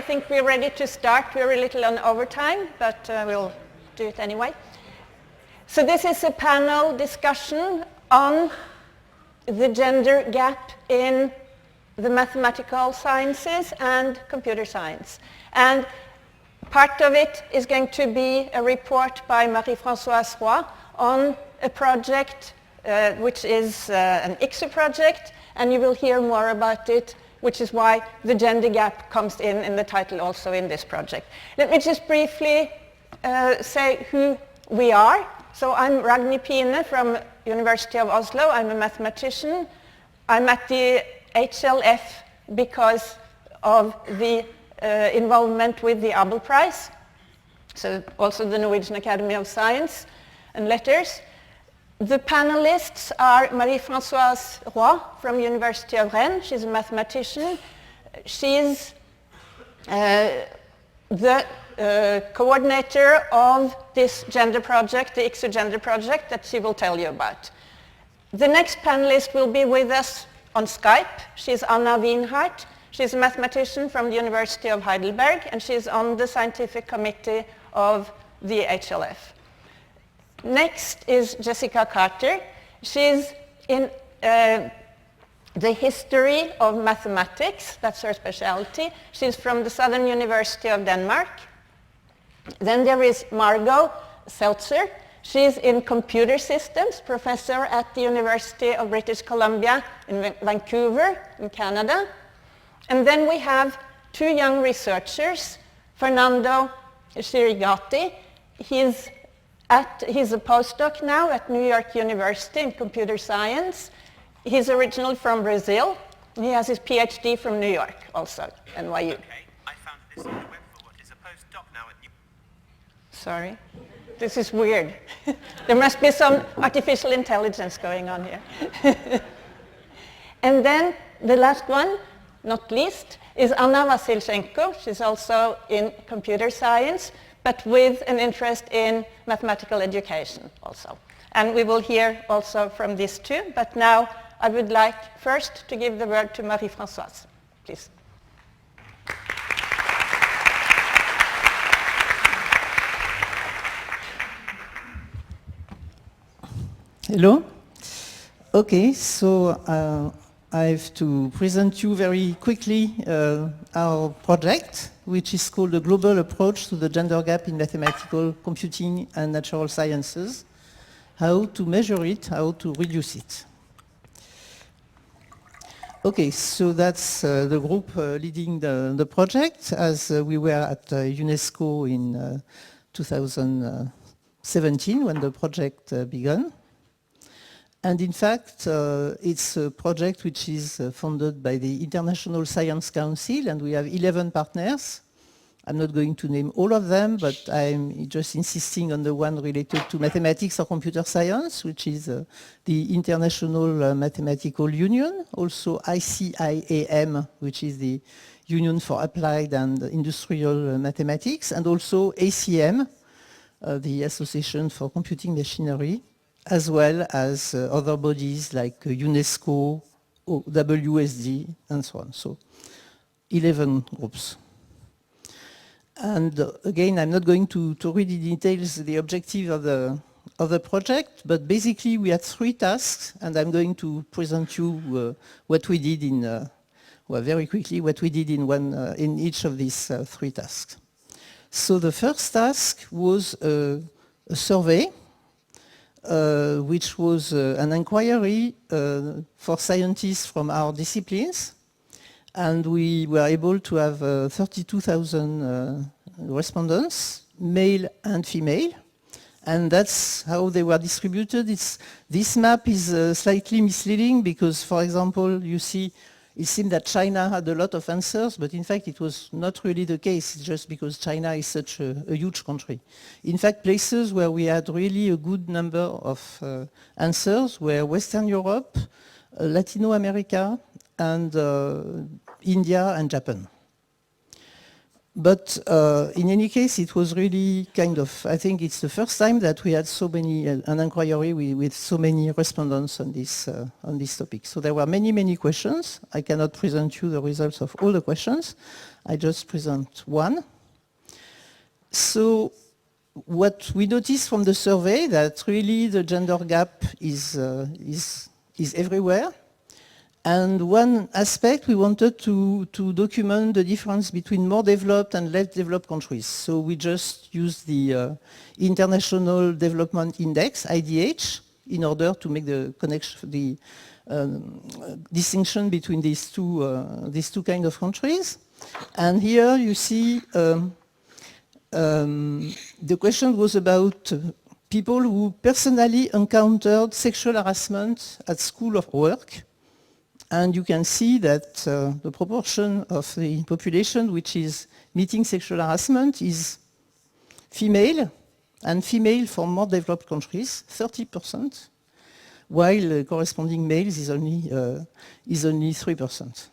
think we're ready to start. We're a little on overtime, but we'll do it anyway. So this is a panel discussion on the gender gap in the mathematical sciences and computer science. And part of it is going to be a report by Marie-Françoise Roy on a project which is an ICSU project, and you will hear more about it, which is why the gender gap comes in the title also in this project. Let me just briefly say who we are. So I'm Ragnhild Pine from University of Oslo. I'm a mathematician. I'm at the HLF because of the involvement with the Abel Prize, so also the Norwegian Academy of Science and Letters. The panelists are Marie-Françoise Roy from University of Rennes. She's a mathematician. She's the coordinator of this gender project, the ICSU gender project, that she will tell you about. The next panelist will be with us on Skype. She's Anna Wienhardt. She's a mathematician from the University of Heidelberg, and she's on the scientific committee of the HLF. Next is Jessica Carter. She's in the history of mathematics. That's her specialty. She's from the Southern University of Denmark. Then there is Margot Seltzer. She's in computer systems, professor at the University of British Columbia in Vancouver, in Canada. And then we have two young researchers, Fernando Chirigati. He's a postdoc now at New York University in computer science. He's originally from Brazil. He has his PhD from New York also, NYU. Okay, I found this on the web for what is a postdoc now at New York. Sorry, this is weird. There must be some artificial intelligence going on here. And then the last one, not least, is Anna Vasilchenko. She's also in computer science, but with an interest in mathematical education also. And we will hear also from these two, but now I would like first to give the word to Marie-Françoise, please. Hello. Okay, so I have to present you very quickly our project, which is called the Global Approach to the Gender Gap in Mathematical Computing and Natural Sciences. How to measure it, how to reduce it. Okay, so that's the group leading the project, as we were at UNESCO in 2017 when the project began. And in fact, it's a project which is funded by the International Science Council, and we have 11 partners. I'm not going to name all of them, but I'm just insisting on the one related to mathematics or computer science, which is the International Mathematical Union, also ICIAM, which is the Union for Applied and Industrial Mathematics, and also ACM, the Association for Computing Machinery, as well as other bodies like UNESCO, WSD, and so on. So 11 groups. And again, I'm not going to read in details the objective of the project, but basically we had 3 tasks, and I'm going to present you what we did in, very quickly, what we did in each of these 3 tasks. So the first task was a survey, which was an inquiry for scientists from our disciplines. And we were able to have 32,000 respondents, male and female. And that's how they were distributed. This map is slightly misleading because, for example, you see, it seemed that China had a lot of answers, but in fact it was not really the case. It's just because China is such a huge country. In fact, places where we had really a good number of answers were Western Europe, Latin America, and India and Japan. But in any case, it was really kind of, I think it's the first time that we had so many, an inquiry with so many respondents on this topic. So there were many, many questions. I cannot present you the results of all the questions. I just present one. So what we noticed from the survey that really the gender gap is everywhere. And one aspect, we wanted to document the difference between more developed and less developed countries. So we just used the International Development Index, IDH, in order to make the connection, the distinction between these two kind of countries. And here you see the question was about people who personally encountered sexual harassment at school or work. And you can see that the proportion of the population which is meeting sexual harassment is female, and female for more developed countries, 30%, while corresponding males is only 3%.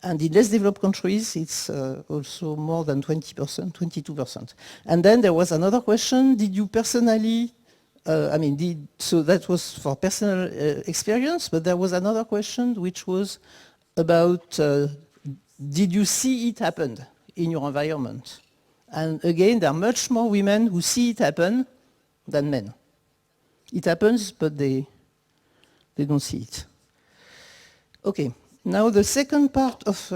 And in less developed countries, it's also more than 20%, 22%. And then there was another question, did you personally so that was for personal experience, but there was another question which was about, did you see it happen in your environment? And again, there are much more women who see it happen than men. It happens, but they don't see it. Okay, now the second part of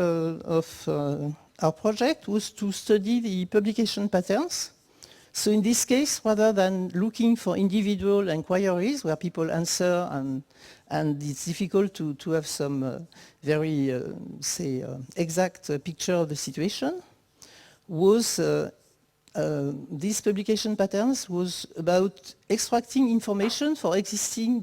our project was to study the publication patterns. So in this case, rather than looking for individual inquiries where people answer and it's difficult to have some very, exact picture of the situation, was these publication patterns was about extracting information for existing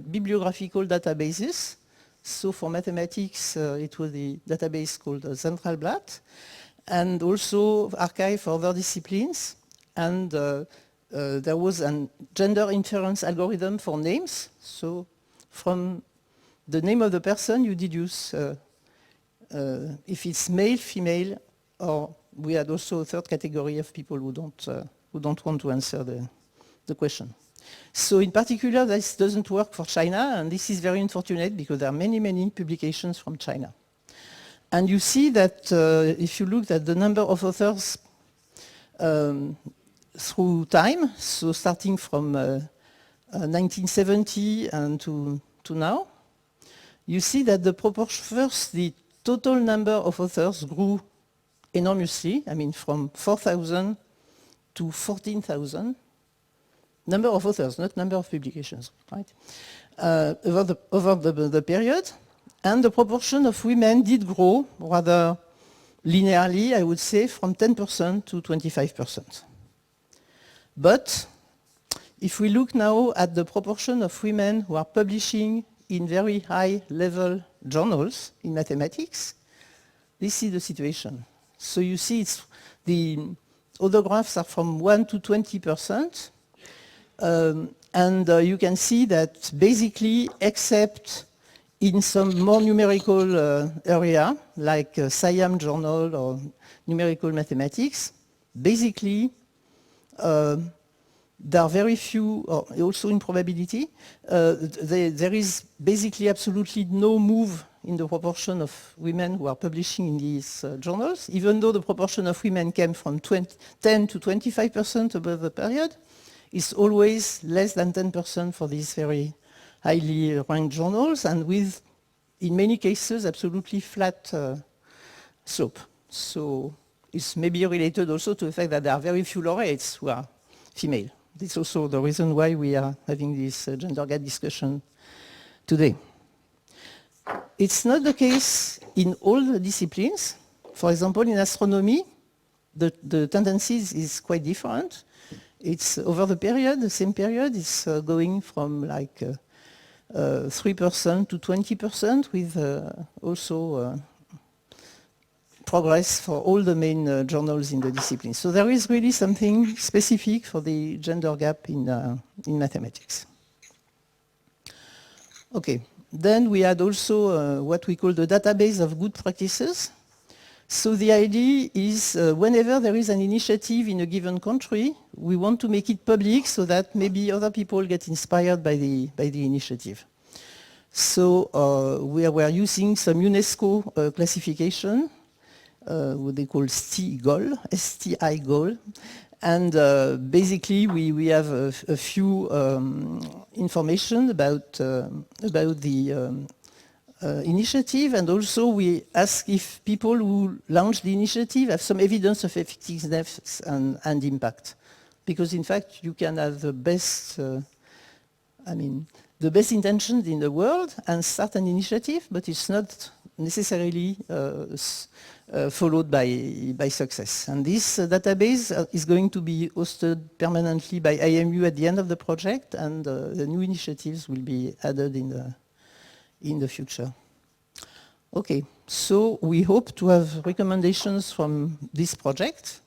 bibliographical databases. So for mathematics, it was the database called Zentralblatt, and also archive for other disciplines. And there was a gender inference algorithm for names. So from the name of the person, you deduce if it's male, female, or we had also a third category of people who don't want to answer the question. So in particular, this doesn't work for China, and this is very unfortunate because there are many, many publications from China. And you see that if you look at the number of authors through time, so starting from 1970 and to now, you see that the total number of authors grew enormously, from 4,000 to 14,000. Number of authors, not number of publications, right? Over the period. And the proportion of women did grow rather linearly, I would say, from 10% to 25%. But if we look now at the proportion of women who are publishing in very high-level journals in mathematics, this is the situation. So you see the other graphs are from 1 to 20%. And you can see that basically, except in some more numerical area, like SciAm journal or numerical mathematics, basically, there are very few, also in probability, there is basically absolutely no move in the proportion of women who are publishing in these journals, even though the proportion of women came from 10 to 25% over the period. It's always less than 10% for these very highly ranked journals, and with, in many cases, absolutely flat slope. So it's maybe related also to the fact that there are very few laureates who are female. This is also the reason why we are having this gender gap discussion today. It's not the case in all the disciplines. For example, in astronomy, the tendencies is quite different. It's over the period, the same period, it's going from like 3% to 20% with also progress for all the main journals in the discipline. So there is really something specific for the gender gap in mathematics. Okay, then we had also what we call the database of good practices. So the idea is whenever there is an initiative in a given country, we want to make it public so that maybe other people get inspired by the initiative. So we are using some UNESCO classification, what they call STI-GOAL, S-T-I-GOAL. And basically we have a few information about the initiative, and also we ask if people who launch the initiative have some evidence of effectiveness and impact. Because in fact you can have the best, the best intentions in the world and start an initiative, but it's not necessarily followed by success. And this database is going to be hosted permanently by IMU at the end of the project, and the new initiatives will be added in the future. Okay, so we hope to have recommendations from this project,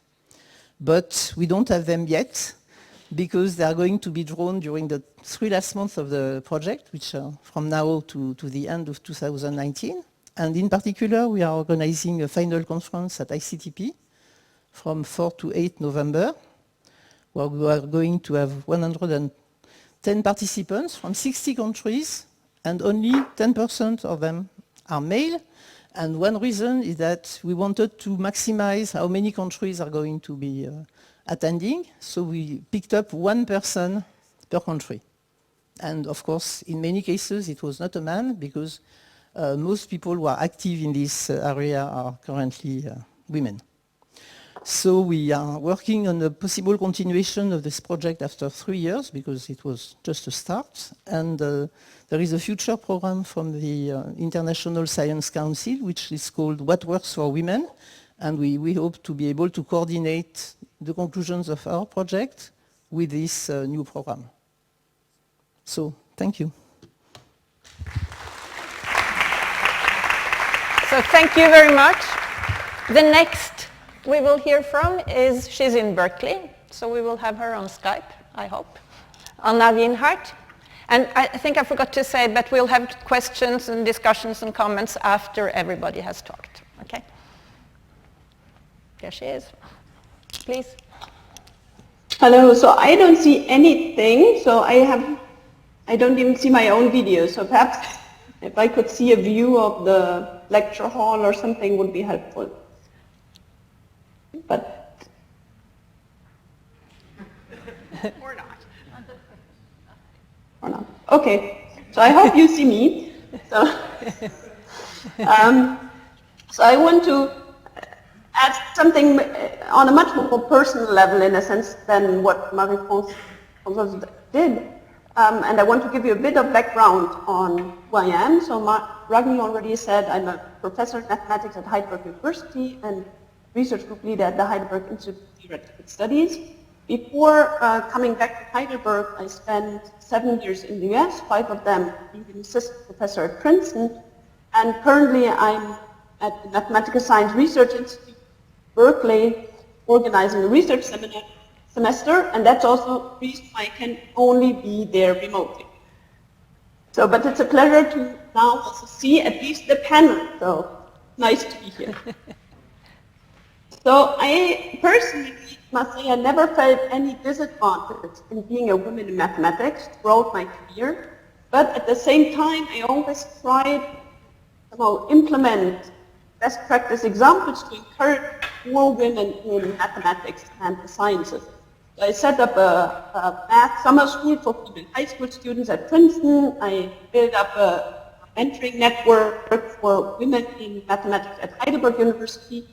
but we don't have them yet because they are going to be drawn during the 3 last months of the project, which are from now to the end of 2019. And in particular, we are organizing a final conference at ICTP from 4 to 8 November, where we are going to have 110 participants from 60 countries, and only 10% of them are male. And one reason is that we wanted to maximize how many countries are going to be attending, so we picked up 1 person per country. And of course, in many cases, it was not a man, because most people who are active in this area are currently women. So we are working on a possible continuation of this project after 3 years, because it was just a start. And there is a future program from the International Science Council, which is called What Works for Women. And we hope to be able to coordinate the conclusions of our project with this new program. So, thank you. So thank you very much. The next we will hear from is, she's in Berkeley, so we will have her on Skype, I hope, Anna Wienhardt. And I think I forgot to say, but we'll have questions and discussions and comments after everybody has talked, okay? There she is. Please. Hello, so I don't see anything, so I don't even see my own video, so perhaps if I could see a view of the lecture hall or something would be helpful. But Or not. Or not. Okay, so I hope you see me. So, so I want to add something on a much more personal level, in a sense, than what Marie-France did. And I want to give you a bit of background on who I am. So Ragni already said I'm a professor of mathematics at Heidelberg University and research group leader at the Heidelberg Institute of Theoretical Studies. Before coming back to Heidelberg, I spent 7 years in the US, 5 of them being an assistant professor at Princeton. And currently I'm at the Mathematical Science Research Institute, Berkeley, organizing a research semester, and that's also the reason I can only be there remotely. So, but it's a pleasure to now also see at least the panel, so nice to be here. So I personally must say I never felt any disadvantage in being a woman in mathematics throughout my career, but at the same time I always tried to implement best practice examples to encourage more women in mathematics and the sciences. So I set up a math summer school for female high school students at Princeton. I built up a mentoring network for women in mathematics at Heidelberg University.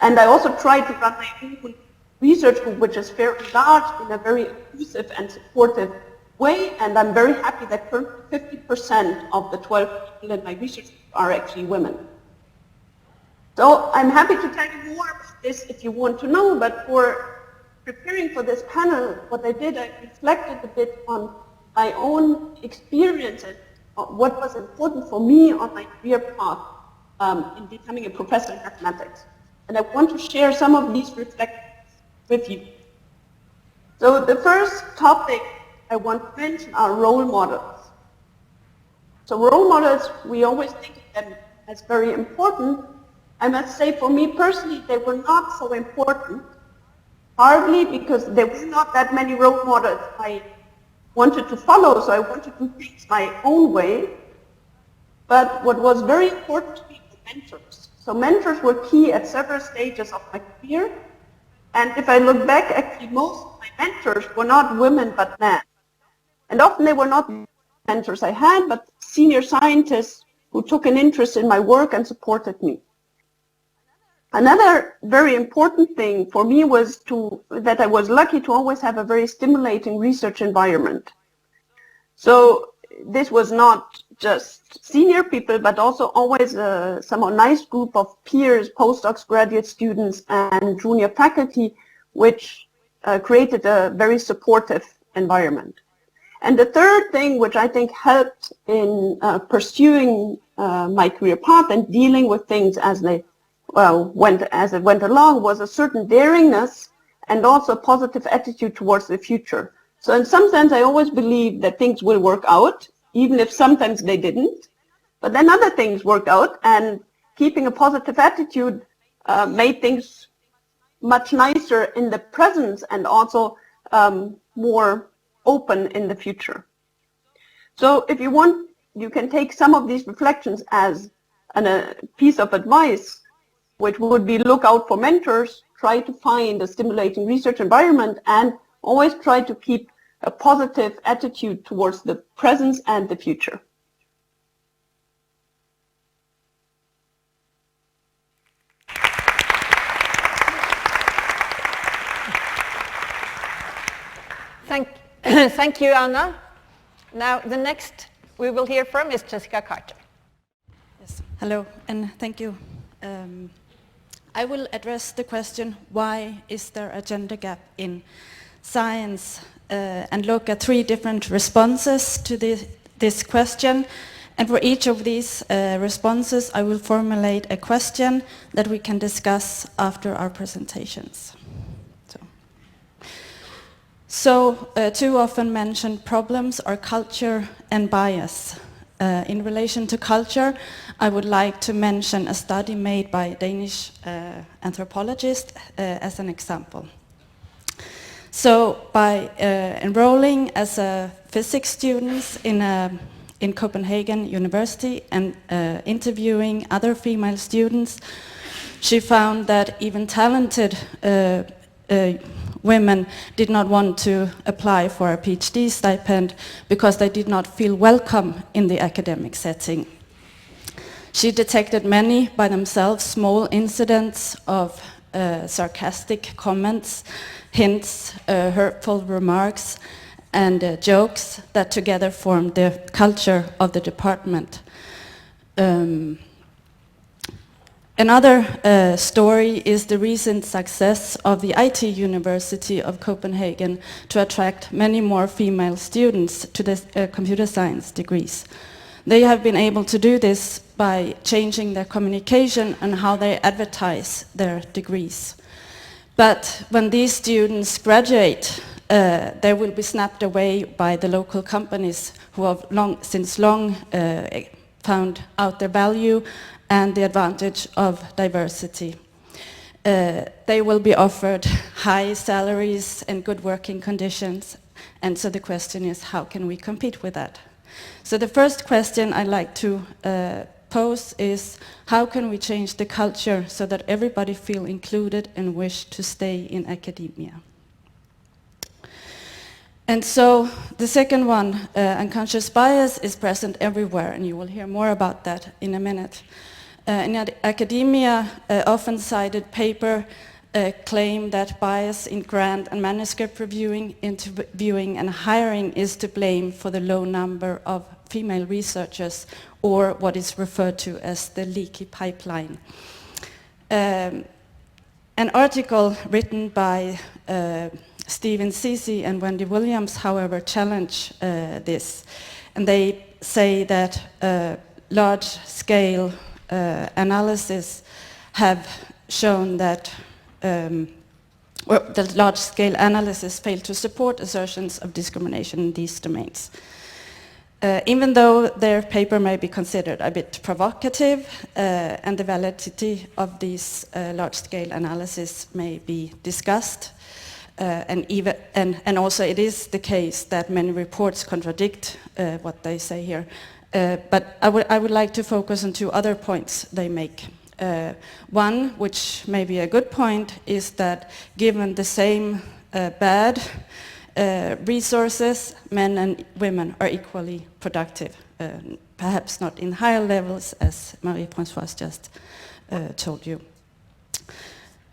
And I also tried to run my own research group, which is fairly large, in a very inclusive and supportive way. And I'm very happy that 50% of the 12 people in my research group are actually women. So I'm happy to tell you more about this if you want to know, but for preparing for this panel, what I did, I reflected a bit on my own experience and what was important for me on my career path in becoming a professor in mathematics. And I want to share some of these reflections with you. So the first topic I want to mention are role models. So role models, we always think of them as very important, I must say for me personally, they were not so important, hardly because there were not that many role models I wanted to follow, so I wanted to do things my own way. But what was very important to me were mentors. So mentors were key at several stages of my career. And if I look back, actually most of my mentors were not women but men. And often they were not mentors I had, but senior scientists who took an interest in my work and supported me. Another very important thing for me was that I was lucky to always have a very stimulating research environment. So this was not just senior people, but also always a somewhat nice group of peers, postdocs, graduate students, and junior faculty, which created a very supportive environment. And the third thing, which I think helped in pursuing my career path and dealing with things as it went along, was a certain daringness and also a positive attitude towards the future. So in some sense, I always believed that things will work out, even if sometimes they didn't. But then other things worked out, and keeping a positive attitude made things much nicer in the present and also more open in the future. So if you want, you can take some of these reflections as a piece of advice, which would be look out for mentors, try to find a stimulating research environment, and always try to keep a positive attitude towards the present and the future. Thank you, Anna. Now, the next we will hear from is Jessica Carter. Yes, hello, and thank you. I will address the question, why is there a gender gap in science, and look at 3 different responses to this question. And for each of these responses, I will formulate a question that we can discuss after our presentations. So 2 often mentioned problems are culture and bias. In relation to culture, I would like to mention a study made by a Danish anthropologist as an example. So by enrolling as a physics student in Copenhagen University and interviewing other female students, she found that even talented women did not want to apply for a PhD stipend because they did not feel welcome in the academic setting. She detected many by themselves small incidents of sarcastic comments, hints, hurtful remarks, and jokes that together formed the culture of the department. Another story is the recent success of the IT University of Copenhagen to attract many more female students to the computer science degrees. They have been able to do this by changing their communication and how they advertise their degrees. But when these students graduate, they will be snapped away by the local companies who have since long found out their value and the advantage of diversity. They will be offered high salaries and good working conditions, and so the question is, how can we compete with that? So the first question I'd like to pose is, how can we change the culture so that everybody feel included and wish to stay in academia? And so the second one, unconscious bias, is present everywhere, and you will hear more about that in a minute. In academia, often cited paper claim that bias in grant and manuscript reviewing, interviewing and hiring is to blame for the low number of female researchers, or what is referred to as the leaky pipeline. An article written by Stephen Ceci and Wendy Williams, however, challenge this, and they say that large-scale analysis have shown that the large-scale analysis failed to support assertions of discrimination in these domains. Even though their paper may be considered a bit provocative, and the validity of these large-scale analysis may be discussed, and also it is the case that many reports contradict what they say here. But I would like to focus on two other points they make. One, which may be a good point, is that given the same bad resources, men and women are equally productive, perhaps not in higher levels, as Marie-Françoise just told you.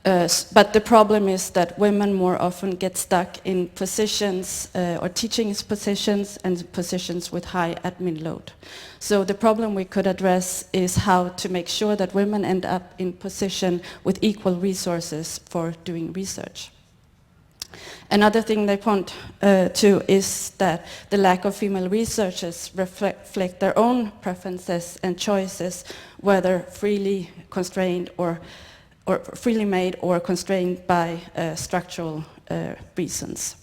But the problem is that women more often get stuck in positions or teaching positions and positions with high admin load. So the problem we could address is how to make sure that women end up in position with equal resources for doing research. Another thing they point to is that the lack of female researchers reflect their own preferences and choices, whether freely constrained or freely made or constrained by structural reasons.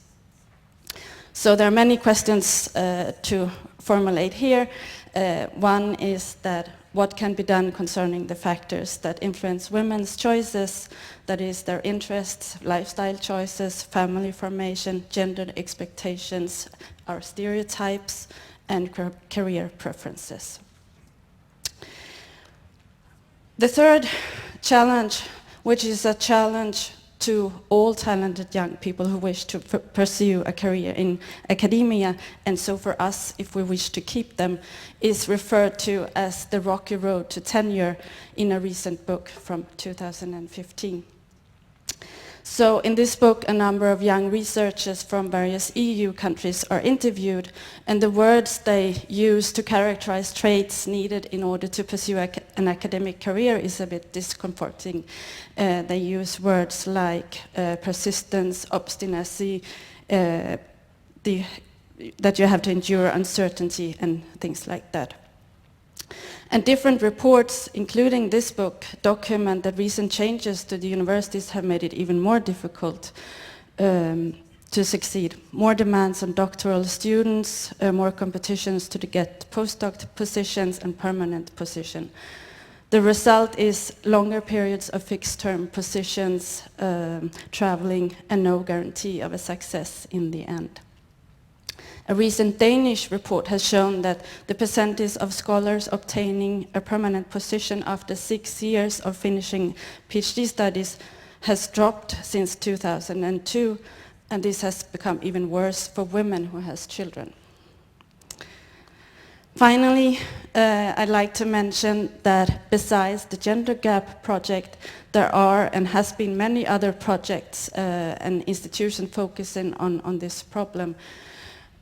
So there are many questions to formulate here. One is that what can be done concerning the factors that influence women's choices, that is their interests, lifestyle choices, family formation, gender expectations, our stereotypes, and career preferences. The third challenge, which is a challenge to all talented young people who wish to pursue a career in academia, and so for us, if we wish to keep them, is referred to as the rocky road to tenure in a recent book from 2015. So in this book, a number of young researchers from various EU countries are interviewed, and the words they use to characterize traits needed in order to pursue an academic career is a bit discomforting. They use words like persistence, obstinacy, that you have to endure uncertainty and things like that. And different reports, including this book, document that recent changes to the universities have made it even more difficult to succeed. More demands on doctoral students, more competitions to get postdoc positions and permanent position. The result is longer periods of fixed-term positions, traveling, and no guarantee of a success in the end. A recent Danish report has shown that the percentage of scholars obtaining a permanent position after 6 years of finishing PhD studies has dropped since 2002, and this has become even worse for women who have children. Finally, I'd like to mention that besides the Gender Gap project, there are and has been many other projects and institutions focusing on this problem.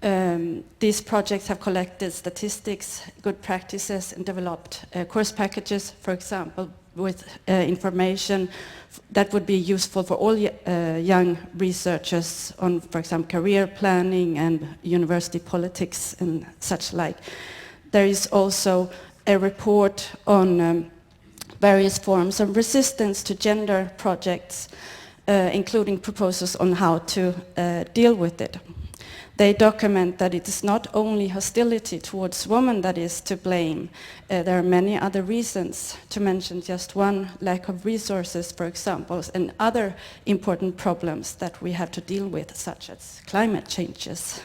These projects have collected statistics, good practices, and developed course packages, for example, with information that would be useful for all young researchers on, for example, career planning and university politics and such like. There is also a report on various forms of resistance to gender projects, including proposals on how to deal with it. They document that it is not only hostility towards women that is to blame. There are many other reasons, to mention just one, lack of resources, for example, and other important problems that we have to deal with, such as climate changes.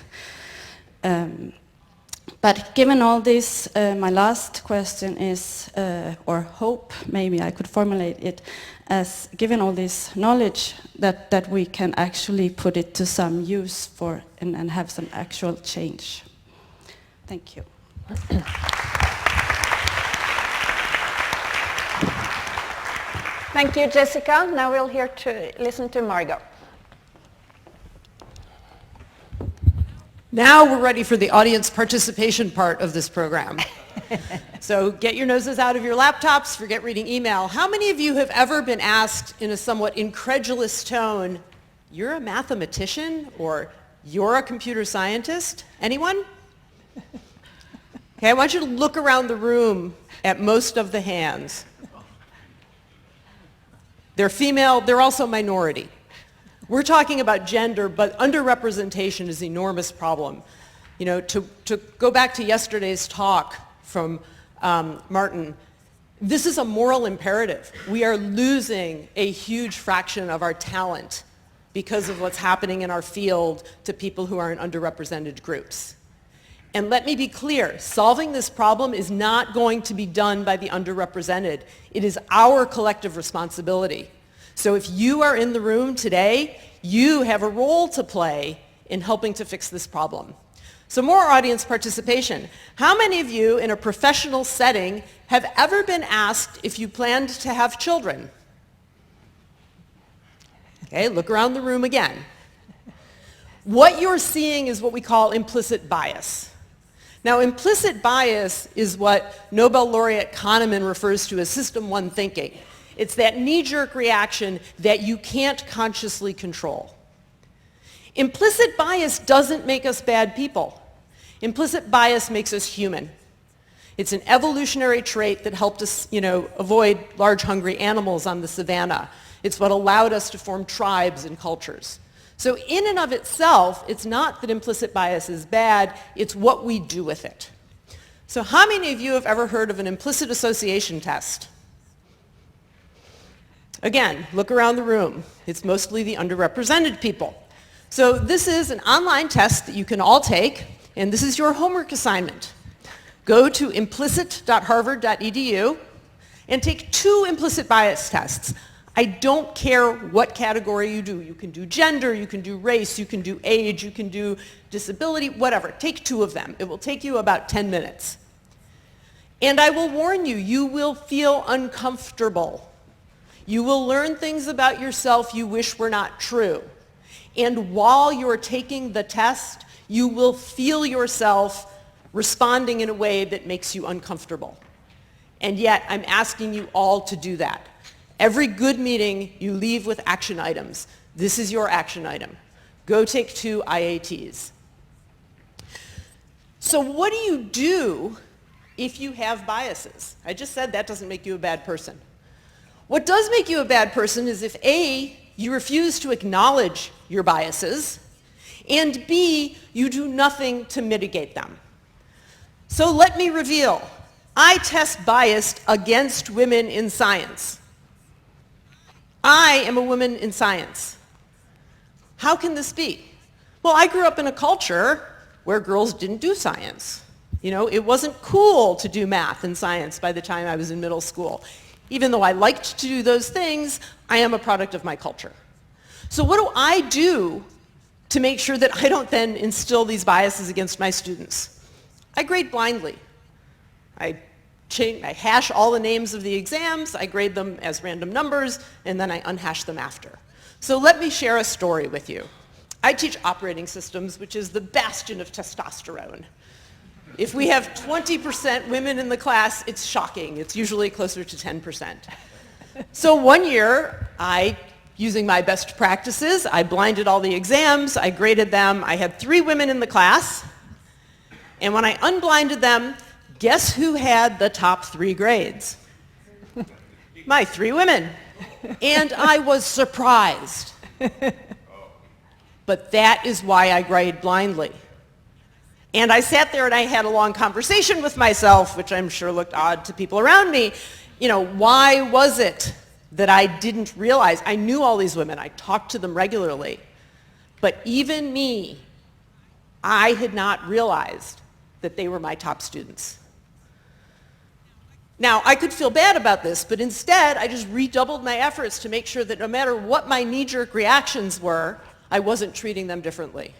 But given all this, my last question is, or hope, maybe I could formulate it, as given all this knowledge that we can actually put it to some use for and have some actual change. Thank you. Thank you, Jessica. Now we'll hear to listen to Margot. Now we're ready for the audience participation part of this program. So get your noses out of your laptops, forget reading email. How many of you have ever been asked in a somewhat incredulous tone, "You're a mathematician," or "You're a computer scientist"? Anyone? Okay, I want you to look around the room at most of the hands. They're female, they're also minority. We're talking about gender, but underrepresentation is an enormous problem. You know, to go back to yesterday's talk from Martin, this is a moral imperative. We are losing a huge fraction of our talent because of what's happening in our field to people who are in underrepresented groups. And let me be clear, solving this problem is not going to be done by the underrepresented. It is our collective responsibility. So if you are in the room today, you have a role to play in helping to fix this problem. So more audience participation. How many of you in a professional setting have ever been asked if you planned to have children? Okay, look around the room again. What you're seeing is what we call implicit bias. Now, implicit bias is what Nobel laureate Kahneman refers to as system one thinking. It's that knee-jerk reaction that you can't consciously control. Implicit bias doesn't make us bad people. Implicit bias makes us human. It's an evolutionary trait that helped us, avoid large hungry animals on the savannah. It's what allowed us to form tribes and cultures. So in and of itself, it's not that implicit bias is bad, it's what we do with it. So how many of you have ever heard of an implicit association test? Again, look around the room. It's mostly the underrepresented people. So this is an online test that you can all take, and this is your homework assignment. Go to implicit.harvard.edu and take 2 implicit bias tests. I don't care what category you do. You can do gender, you can do race, you can do age, you can do disability, whatever. Take 2 of them. It will take you about 10 minutes. And I will warn you, you will feel uncomfortable. You will learn things about yourself you wish were not true. And while you're taking the test, you will feel yourself responding in a way that makes you uncomfortable. And yet, I'm asking you all to do that. Every good meeting, you leave with action items. This is your action item. Go take 2 IATs. So what do you do if you have biases? I just said that doesn't make you a bad person. What does make you a bad person is if A, you refuse to acknowledge your biases, and B, you do nothing to mitigate them. So let me reveal. I test bias against women in science. I am a woman in science. How can this be? Well, I grew up in a culture where girls didn't do science. It wasn't cool to do math and science by the time I was in middle school. Even though I liked to do those things, I am a product of my culture. So what do I do to make sure that I don't then instill these biases against my students? I grade blindly. I hash all the names of the exams, I grade them as random numbers, and then I unhash them after. So let me share a story with you. I teach operating systems, which is the bastion of testosterone. If we have 20% women in the class, it's shocking. It's usually closer to 10%. So one year, using my best practices, I blinded all the exams, I graded them. I had 3 women in the class, and when I unblinded them, guess who had the top 3 grades? My 3 women. And I was surprised. But that is why I grade blindly. And I sat there and I had a long conversation with myself, which I'm sure looked odd to people around me. Why was it that I didn't realize? I knew all these women. I talked to them regularly. But even me, I had not realized that they were my top students. Now, I could feel bad about this, but instead, I just redoubled my efforts to make sure that no matter what my knee-jerk reactions were, I wasn't treating them differently.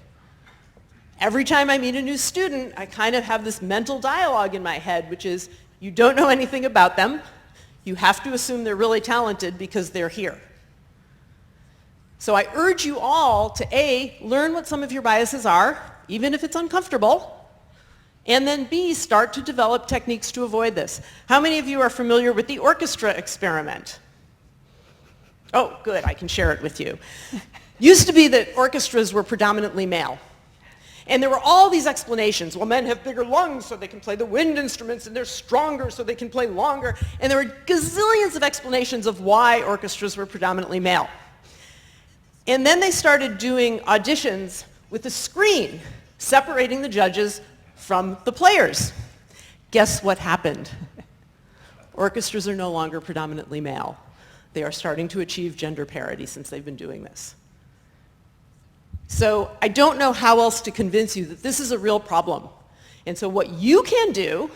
Every time I meet a new student, I kind of have this mental dialogue in my head, which is, you don't know anything about them. You have to assume they're really talented because they're here. So I urge you all to A, learn what some of your biases are, even if it's uncomfortable, and then B, start to develop techniques to avoid this. How many of you are familiar with the orchestra experiment? Oh, good, I can share it with you. Used to be that orchestras were predominantly male. And there were all these explanations. Well, men have bigger lungs so they can play the wind instruments, and they're stronger so they can play longer. And there were gazillions of explanations of why orchestras were predominantly male. And then they started doing auditions with a screen separating the judges from the players. Guess what happened? Orchestras are no longer predominantly male. They are starting to achieve gender parity since they've been doing this. So I don't know how else to convince you that this is a real problem. And so what you can do,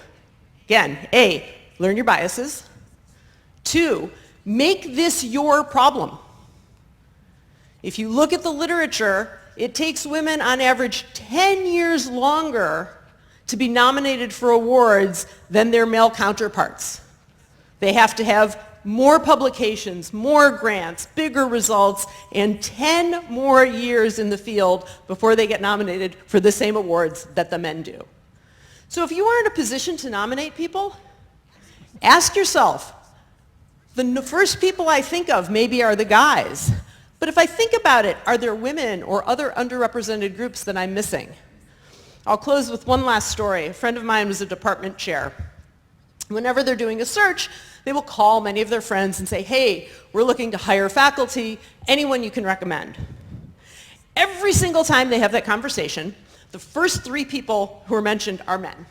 again, A, learn your biases. 2, make this your problem. If you look at the literature, it takes women on average 10 years longer to be nominated for awards than their male counterparts. They have to have more publications, more grants, bigger results, and 10 more years in the field before they get nominated for the same awards that the men do. So if you are in a position to nominate people, ask yourself, the first people I think of maybe are the guys. But if I think about it, are there women or other underrepresented groups that I'm missing? I'll close with one last story. A friend of mine was a department chair. Whenever they're doing a search, they will call many of their friends and say, hey, we're looking to hire faculty, anyone you can recommend. Every single time they have that conversation, the first 3 people who are mentioned are men.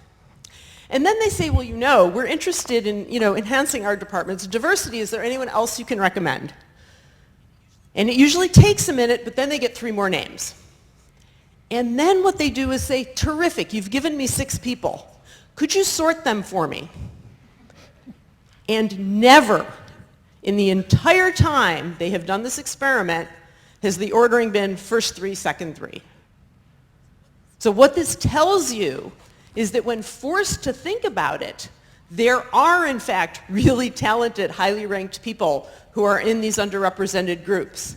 And then they say, well, you know, we're interested in, enhancing our department's diversity. Is there anyone else you can recommend? And it usually takes a minute, but then they get 3 more names. And then what they do is say, terrific, you've given me 6 people. Could you sort them for me? And never in the entire time they have done this experiment has the ordering been first 3, second 3. So what this tells you is that when forced to think about it, there are in fact really talented, highly ranked people who are in these underrepresented groups.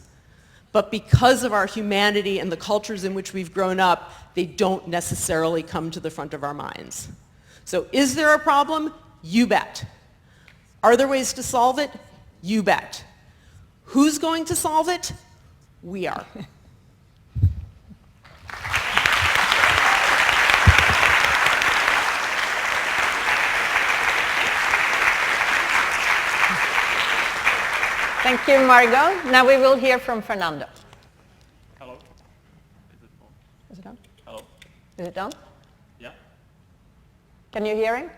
But because of our humanity and the cultures in which we've grown up, they don't necessarily come to the front of our minds. So is there a problem? You bet. Are there ways to solve it? You bet. Who's going to solve it? We are. Thank you, Margot. Now we will hear from Fernando. Hello. Is it on? Is it on? Hello. Is it on? Yeah. Can you hear him?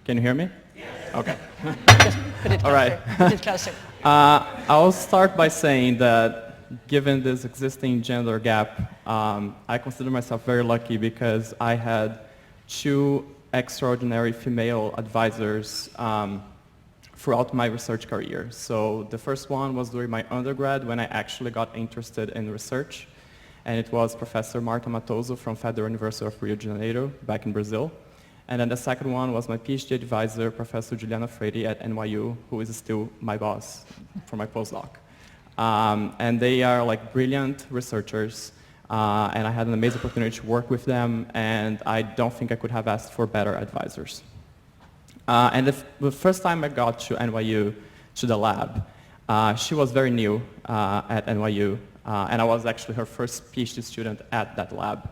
Can you hear me? Yes. Okay. Just put it closer. All right. Put it closer. I'll start by saying that given this existing gender gap, I consider myself very lucky because I had 2 extraordinary female advisors throughout my research career. So the first one was during my undergrad when I actually got interested in research, and it was Professor Marta Matoso from Federal University of Rio de Janeiro back in Brazil. And then the second one was my PhD advisor, Professor Juliana Freire at NYU, who is still my boss for my postdoc. And they are like brilliant researchers, and I had an amazing opportunity to work with them, and I don't think I could have asked for better advisors. And the first time I got to NYU, to the lab, she was very new at NYU, and I was actually her first PhD student at that lab.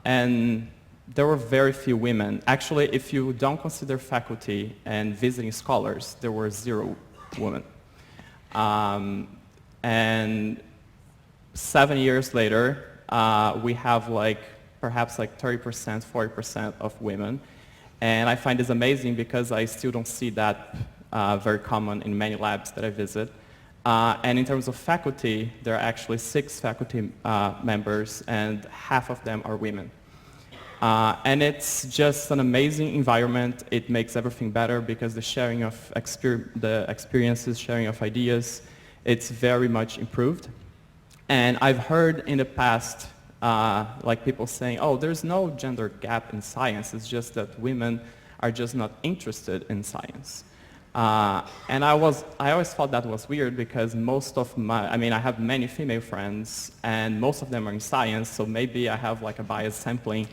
And there were very few women. Actually, if you don't consider faculty and visiting scholars, there were 0 women. And 7 years later, we have perhaps 30%, 40% of women. And I find this amazing because I still don't see that very common in many labs that I visit. And in terms of faculty, there are actually 6 faculty members, and half of them are women. And it's just an amazing environment. It makes everything better because the sharing of the experiences, sharing of ideas, it's very much improved. And I've heard in the past people saying, oh, there's no gender gap in science. It's just that women are just not interested in science. And I always thought that was weird because I have many female friends and most of them are in science, so maybe I have a biased sampling.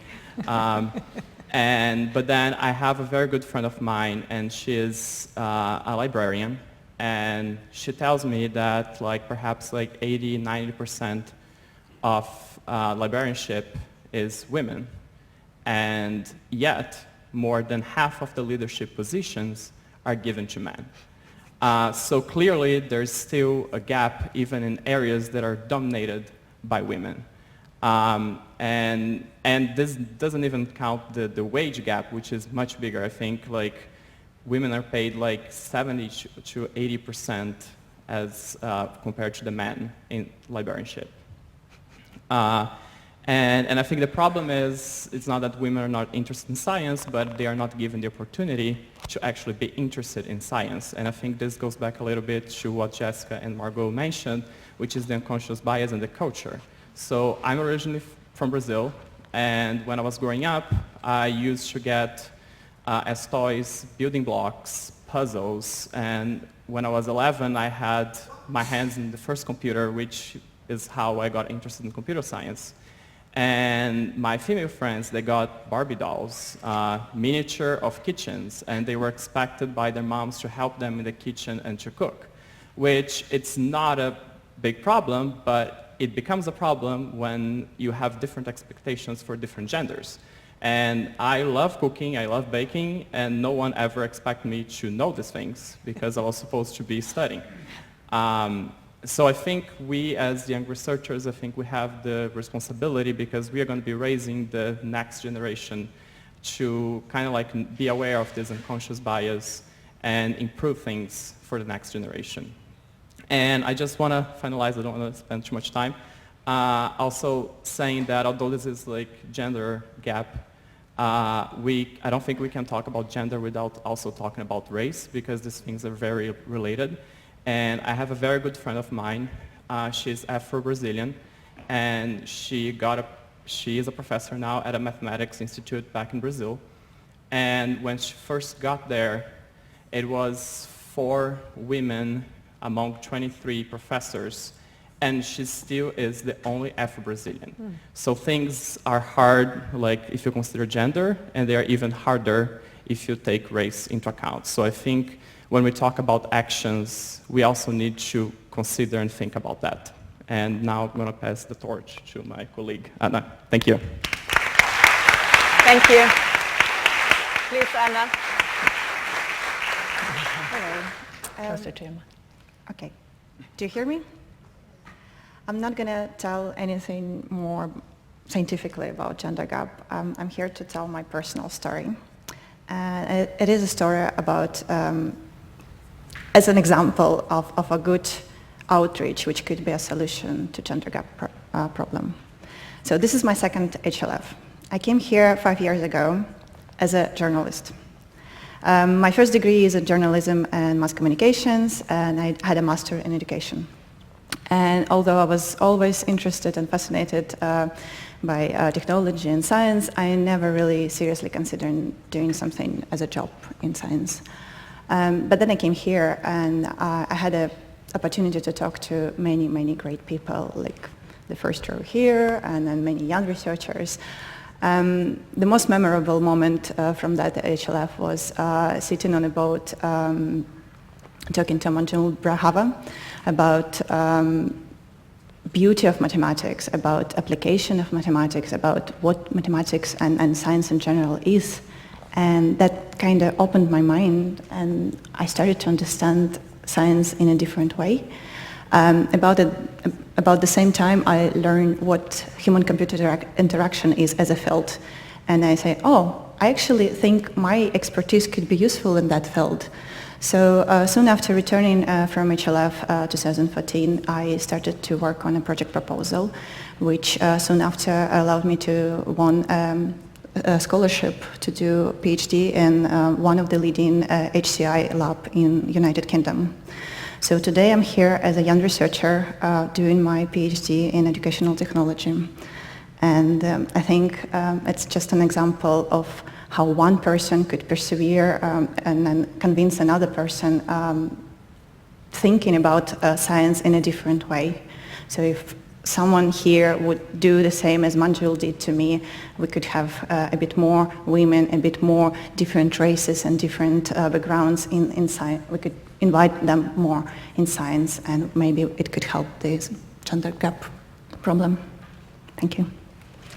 But then I have a very good friend of mine, and she is a librarian, and she tells me that perhaps 80, 90% of librarianship is women, and yet more than half of the leadership positions are given to men. So clearly there's still a gap even in areas that are dominated by women. And this doesn't even count the wage gap, which is much bigger. I think like women are paid like 70 to 80% as compared to the men in librarianship. And I think the problem is, it's not that women are not interested in science, but they are not given the opportunity to actually be interested in science. And I think this goes back a little bit to what Jessica and Margot mentioned, which is the unconscious bias in the culture. So I'm originally from Brazil, and when I was growing up, I used to get as toys building blocks, puzzles, and when I was 11, I had my hands in the first computer, which is how I got interested in computer science. And my female friends, they got Barbie dolls, miniature of kitchens, and they were expected by their moms to help them in the kitchen and to cook, which it's not a big problem, but it becomes a problem when you have different expectations for different genders. And I love cooking, I love baking, and no one ever expected me to know these things because I was supposed to be studying. So I think we, as young researchers, I think we have the responsibility because we are going to be raising the next generation to kind of like be aware of this unconscious bias and improve things for the next generation. And I just want to finalize, I don't want to spend too much time, also saying that although this is like gender gap, I don't think we can talk about gender without also talking about race because these things are very related. And I have a very good friend of mine. She's Afro-Brazilian, and she is a professor now at a mathematics institute back in Brazil. And when she first got there, it was 4 women among 23 professors, and she still is the only Afro-Brazilian. So things are hard, like if you consider gender, and they are even harder if you take race into account. So I think when we talk about actions, we also need to consider and think about that. And now I'm going to pass the torch to my colleague, Anna. Thank you. Thank you. Please, Anna. Hello. Closer to him. Okay. Do you hear me? I'm not going to tell anything more scientifically about gender gap. I'm here to tell my personal story. It is a story about, as an example of a good outreach, which could be a solution to gender gap problem. So this is my second HLF. I came here 5 years ago as a journalist. My first degree is in journalism and mass communications, and I had a master in education. And although I was always interested and fascinated by technology and science, I never really seriously considered doing something as a job in science. But then I came here, and I had an opportunity to talk to many, many great people, like the first row here, and then many young researchers. The most memorable moment from that HLF was sitting on a boat talking to Manjul Brahava about beauty of mathematics, about application of mathematics, about what mathematics and science in general is. And that kind of opened my mind, and I started to understand science in a different way. About the same time, I learned what human-computer interaction is as a field. And I say, oh, I actually think my expertise could be useful in that field. So soon after returning from HLF 2014, I started to work on a project proposal, which soon after allowed me to win a scholarship to do a PhD in one of the leading HCI lab in United Kingdom. So today I'm here as a young researcher doing my PhD in educational technology. And I think it's just an example of how one person could persevere and then convince another person thinking about science in a different way. So if someone here would do the same as Manjul did to me, we could have a bit more women, a bit more different races and different backgrounds in science. We could invite them more in science, and maybe it could help this gender gap problem. Thank you.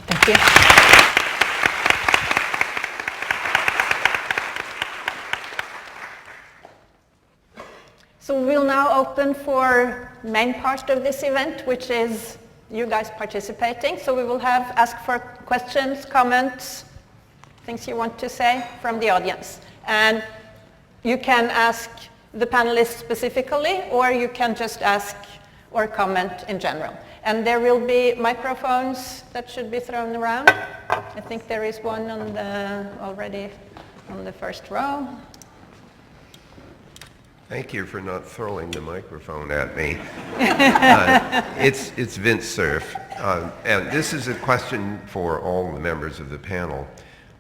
Thank you. So we'll now open for main part of this event, which is you guys participating. So we will ask for questions, comments, things you want to say from the audience. And you can ask the panelists specifically, or you can just ask or comment in general. And there will be microphones that should be thrown around. I think there is one already on the first row. Thank you for not throwing the microphone at me. It's Vince Cerf, and this is a question for all the members of the panel.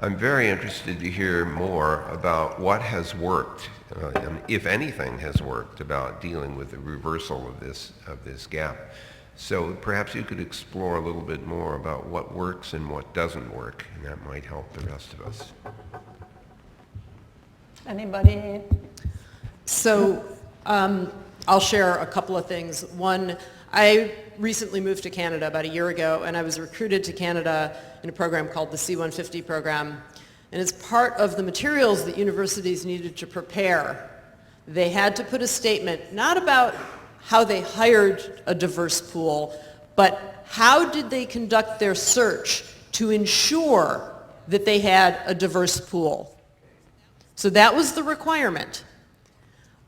I'm very interested to hear more about what has worked, and if anything has worked, about dealing with the reversal of this gap. So perhaps you could explore a little bit more about what works and what doesn't work, and that might help the rest of us. Anybody? So I'll share a couple of things. One, I recently moved to Canada about a year ago, and I was recruited to Canada in a program called the C-150 program. And as part of the materials that universities needed to prepare, they had to put a statement not about how they hired a diverse pool, but how did they conduct their search to ensure that they had a diverse pool. So that was the requirement.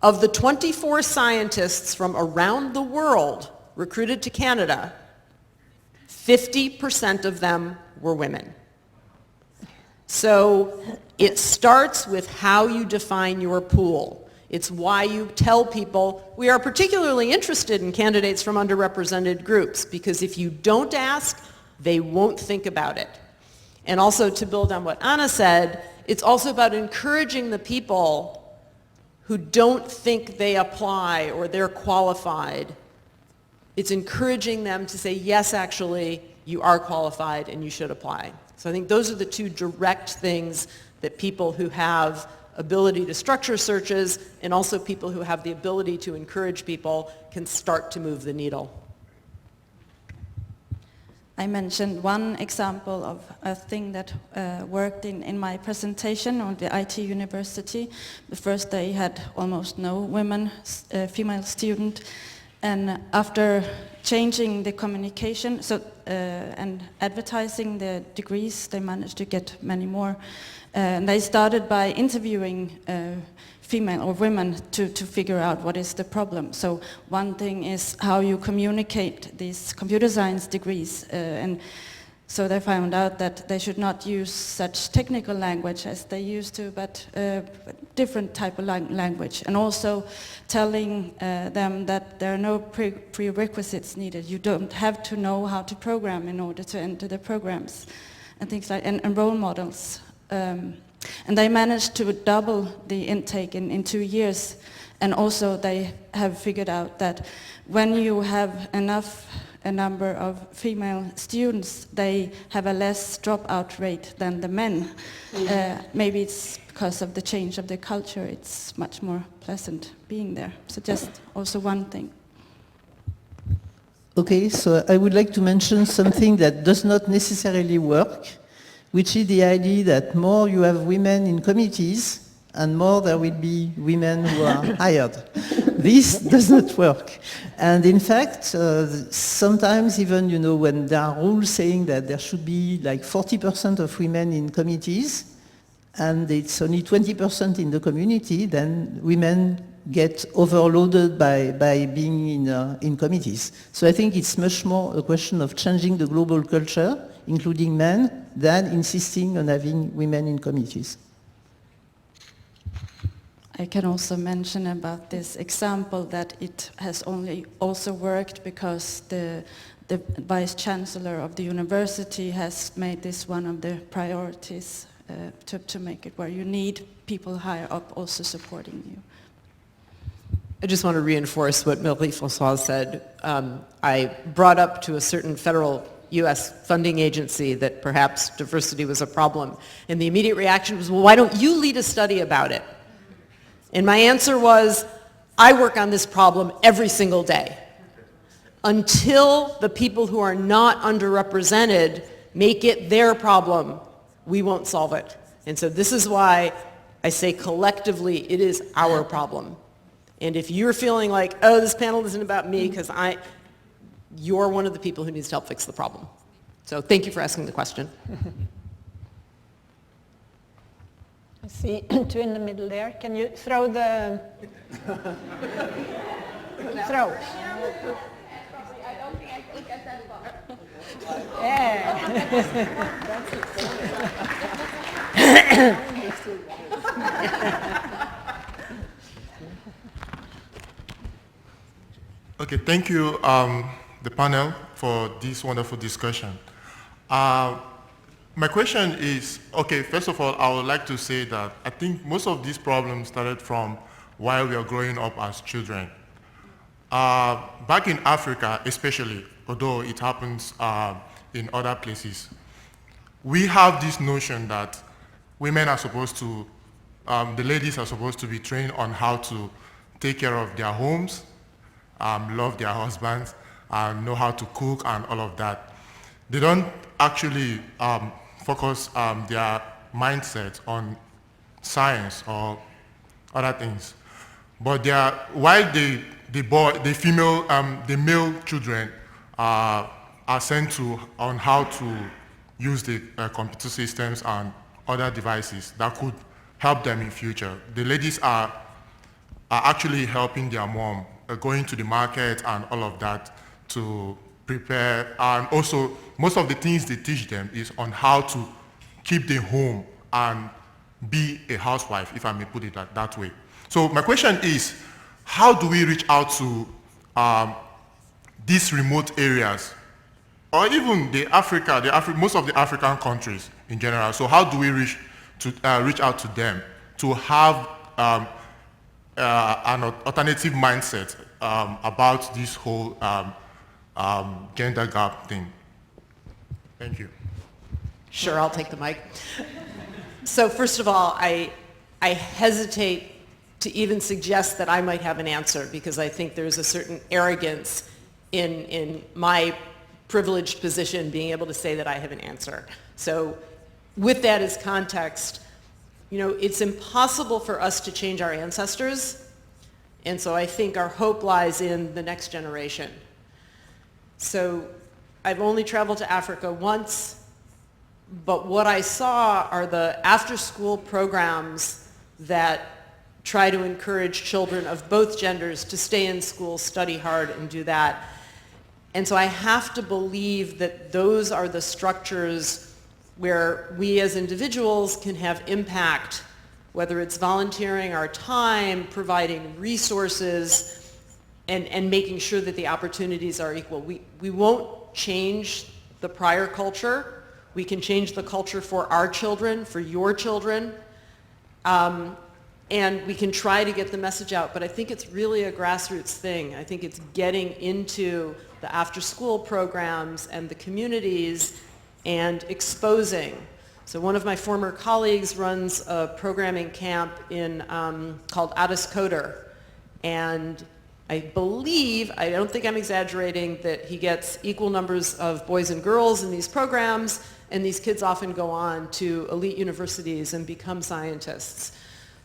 Of the 24 scientists from around the world recruited to Canada, 50% of them were women. So it starts with how you define your pool. It's why you tell people, we are particularly interested in candidates from underrepresented groups, because if you don't ask, they won't think about it. And also, to build on what Anna said, it's also about encouraging the people who don't think they apply or they're qualified. It's encouraging them to say, yes, actually, you are qualified and you should apply. So I think those are the two direct things that people who have ability to structure searches and also people who have the ability to encourage people can start to move the needle. I mentioned one example of a thing that worked in my presentation on the IT university. The first day had almost no women, female student, and after changing the communication and advertising the degrees, they managed to get many more. And they started by interviewing female or women to figure out what is the problem. So one thing is how you communicate these computer science degrees, and so they found out that they should not use such technical language as they used to, but different type of language, and also telling them that there are no prerequisites needed. You don't have to know how to program in order to enter the programs, and things like, and role models. And they managed to double the intake in 2 years. And also they have figured out that when you have a number of female students, they have a less dropout rate than the men. Maybe it's because of the change of the culture. It's much more pleasant being there. So just also one thing. Okay, so I would like to mention something that does not necessarily work, which is the idea that more you have women in committees, and more there will be women who are hired. This does not work. And in fact, sometimes even, when there are rules saying that there should be like 40% of women in committees, and it's only 20% in the community, then women get overloaded by being in committees. So I think it's much more a question of changing the global culture, including men, than insisting on having women in committees. I can also mention about this example that it has only also worked because the Vice Chancellor of the university has made this one of the priorities to make it where you need people higher up also supporting you. I just want to reinforce what Marie-Françoise said. I brought up to a certain federal U.S. funding agency that perhaps diversity was a problem. And the immediate reaction was, well, why don't you lead a study about it? And my answer was, I work on this problem every single day. Until the people who are not underrepresented make it their problem, we won't solve it. And so this is why I say collectively it is our problem. And if you're feeling like, oh, this panel isn't about me because you're one of the people who needs to help fix the problem. So thank you for asking the question. I see two in the middle there. Can you throw the... throw. I don't think I could get that far. Yeah. Okay, thank you, the panel, for this wonderful discussion. My question is, okay, first of all, I would like to say that I think most of these problems started from while we are growing up as children. Back in Africa, especially, although it happens in other places, we have this notion that women are supposed to, the ladies are supposed to be trained on how to take care of their homes, love their husbands, know how to cook and all of that. They don't actually focus their mindset on science or other things. But while the male children are sent to on how to use the computer systems and other devices that could help them in future. The ladies are actually helping their mom, going to the market and all of that to prepare. And also, most of the things they teach them is on how to keep the home and be a housewife, if I may put it that way. So my question is, how do we reach out to these remote areas, or even most of the African countries in general? So how do we reach out to them to have an alternative mindset about this whole gender gap thing? Thank you. Sure, I'll take the mic. So first of all, I hesitate to even suggest that I might have an answer, because I think there's a certain arrogance in my privileged position being able to say that I have an answer. So with that as context, it's impossible for us to change our ancestors, and so I think our hope lies in the next generation. So I've only traveled to Africa once, but what I saw are the after-school programs that try to encourage children of both genders to stay in school, study hard, and do that. And so I have to believe that those are the structures where we as individuals can have impact, whether it's volunteering our time, providing resources, and making sure that the opportunities are equal. We won't change the prior culture. We can change the culture for our children, for your children, and we can try to get the message out. But I think it's really a grassroots thing. I think it's getting into the after-school programs and the communities and exposing. So one of my former colleagues runs a programming camp called Addis Coder, and I believe, I don't think I'm exaggerating, that he gets equal numbers of boys and girls in these programs, and these kids often go on to elite universities and become scientists.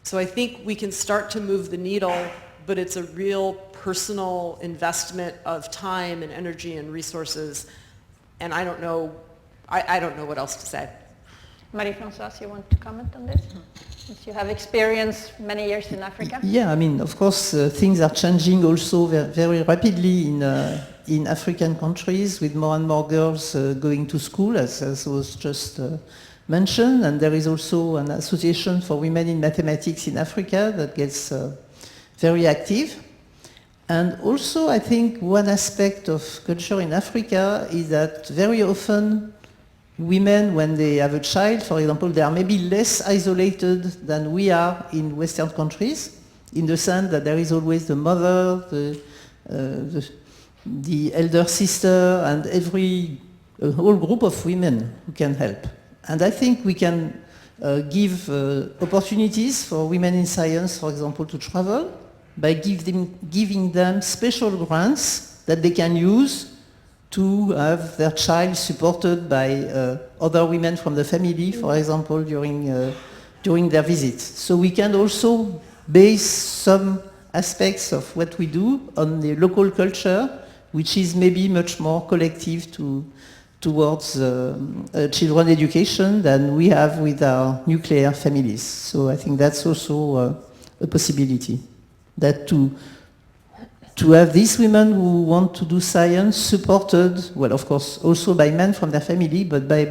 So I think we can start to move the needle, but it's a real personal investment of time and energy and resources, and I don't know what else to say. Marie-Françoise, you want to comment on this? Since you have experience many years in Africa. Yeah, I mean, of course, things are changing also very rapidly in African countries, with more and more girls going to school, as was just mentioned. And there is also an association for women in mathematics in Africa that gets very active. And also, I think one aspect of culture in Africa is that very often women, when they have a child, for example, they are maybe less isolated than we are in Western countries, in the sense that there is always the mother, the elder sister, and a whole group of women who can help. And I think we can give opportunities for women in science, for example, to travel, by giving them special grants that they can use to have their child supported by other women from the family, for example, during their visits. So we can also base some aspects of what we do on the local culture, which is maybe much more collective towards children education than we have with our nuclear families. So I think that's also a possibility, that to have these women who want to do science supported, well, of course, also by men from their family, but by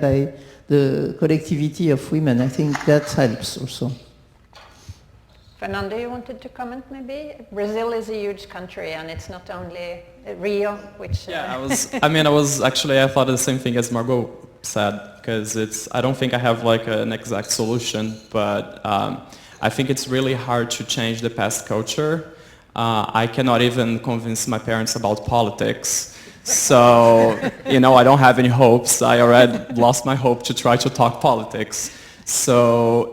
the collectivity of women. I think that helps also. Fernando, you wanted to comment maybe? Brazil is a huge country, and it's not only Rio, which... Yeah, I thought the same thing as Margot said, because I don't think I have like an exact solution, but I think it's really hard to change the past culture. I cannot even convince my parents about politics. So, I don't have any hopes. I already lost my hope to try to talk politics. So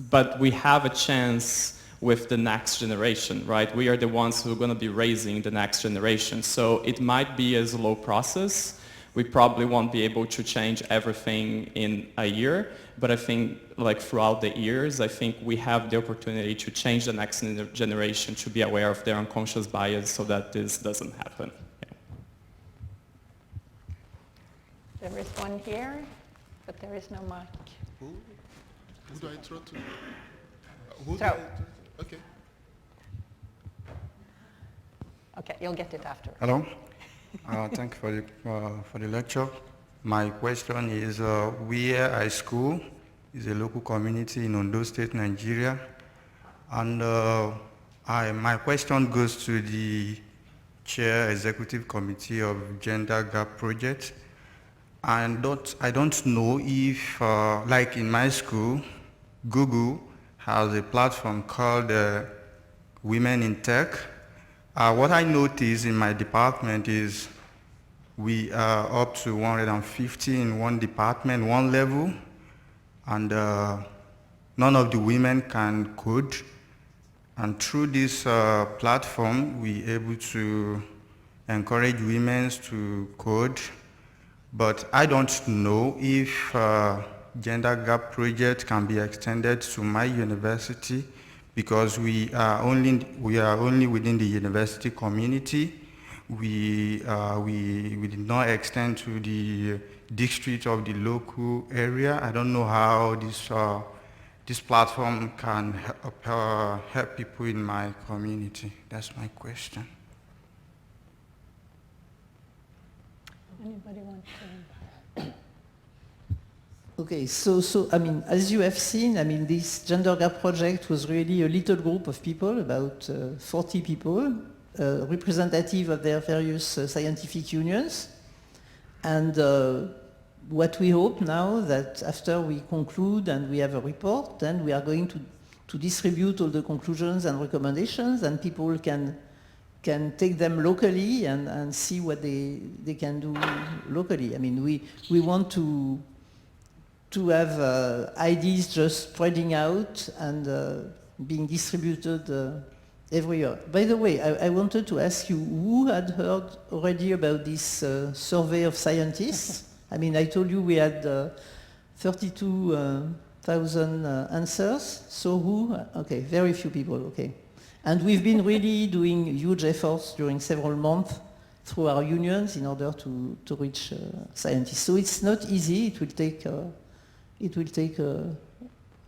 but we have a chance with the next generation, right? We are the ones who are going to be raising the next generation. So it might be a slow process. We probably won't be able to change everything in a year, but I think like throughout the years, I think we have the opportunity to change the next generation to be aware of their unconscious bias so that this doesn't happen. Yeah. There is one here, but there is no mic. Who do I throw to? Okay. Okay, you'll get it after. Hello. Thank you for the lecture. My question is, we High School is a local community in Ondo State, Nigeria. And my question goes to the Chair Executive Committee of Gender Gap Project. And I don't know if, like in my school, Google has a platform called Women in Tech. What I notice in my department is we are up to 150 in one department, one level, and none of the women can code. And through this platform, we're able to encourage women to code. But I don't know if Gender Gap Project can be extended to my university, because we are only within the university community. We did not extend to the district of the local area. I don't know how this platform can help people in my community. That's my question. Anybody want to? Okay, so as you have seen, this Gender Gap Project was really a little group of people, about 40 people, representative of their various scientific unions. And what we hope now, that after we conclude and we have a report, then we are going to distribute all the conclusions and recommendations, and people can take them locally and see what they can do locally. We want to have ideas just spreading out and being distributed everywhere. By the way, I wanted to ask you, who had heard already about this survey of scientists? I told you we had 32,000 answers. So who? Okay, very few people, okay. And we've been really doing huge efforts during several months through our unions in order to reach scientists. So it's not easy. It will take a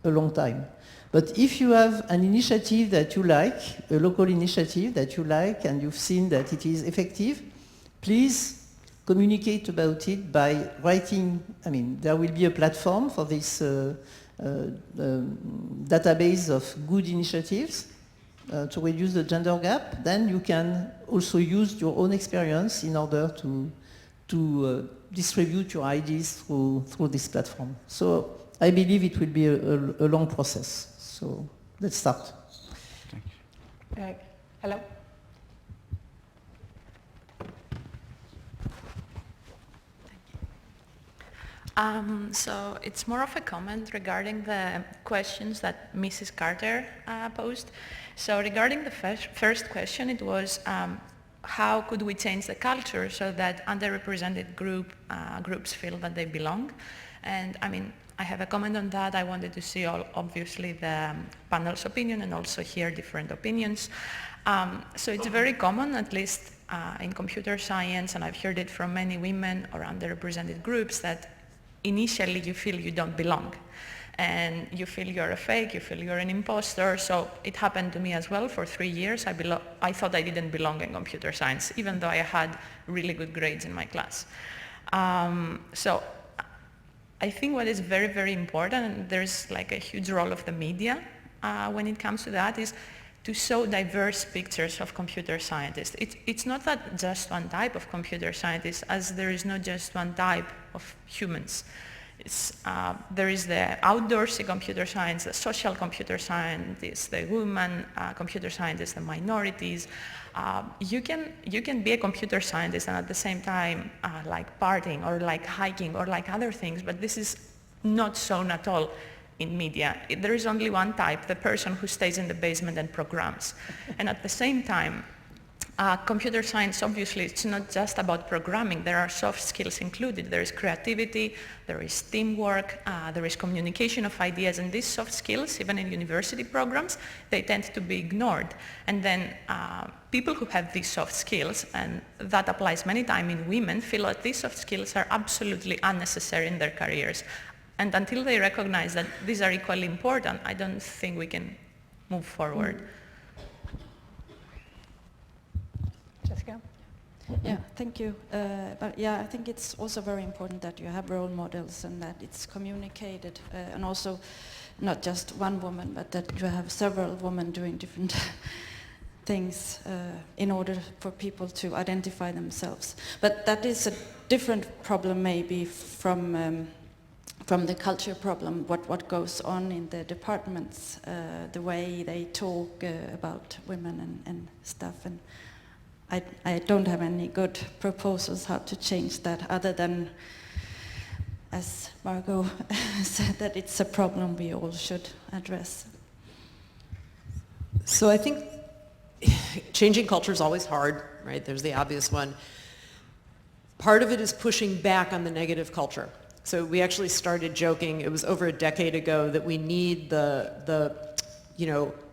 long time. But if you have an initiative that you like, a local initiative that you like, and you've seen that it is effective, please communicate about it by writing. There will be a platform for this database of good initiatives to reduce the gender gap. Then you can also use your own experience in order to distribute your ideas through this platform. So I believe it will be a long process. So let's start. Thank you. Hello. So it's more of a comment regarding the questions that Mrs. Carter posed. So regarding the first question, it was how could we change the culture so that underrepresented groups feel that they belong? And I have a comment on that. I wanted to see obviously the panel's opinion and also hear different opinions. So it's very common, at least in computer science, and I've heard it from many women or underrepresented groups, that initially you feel you don't belong. And you feel you're a fake, you feel you're an imposter. So it happened to me as well. For 3 years, I thought I didn't belong in computer science, even though I had really good grades in my class. So I think what is very, very important, and there's like a huge role of the media when it comes to that, is to show diverse pictures of computer scientists. It's not that just one type of computer scientists, as there is not just one type of humans. There is the outdoorsy computer science, the social computer scientists, the women computer scientists, the minorities. You can be a computer scientist and at the same time like partying or like hiking or like other things, but this is not shown at all in media. There is only one type, the person who stays in the basement and programs. And at the same time, computer science, obviously, it's not just about programming. There are soft skills included. There is creativity, there is teamwork, there is communication of ideas, and these soft skills, even in university programs, they tend to be ignored. And then people who have these soft skills, and that applies many times in women, feel that these soft skills are absolutely unnecessary in their careers. And until they recognize that these are equally important, I don't think we can move forward. Jessica? Yeah, thank you. But yeah, I think it's also very important that you have role models and that it's communicated, and also not just one woman, but that you have several women doing different things in order for people to identify themselves. But that is a different problem maybe from the culture problem, what goes on in the departments, the way they talk about women and stuff. And I don't have any good proposals how to change that, other than, as Margot said, that it's a problem we all should address. So I think changing culture is always hard, right? There's the obvious one. Part of it is pushing back on the negative culture. So we actually started joking, it was over a decade ago, that we need the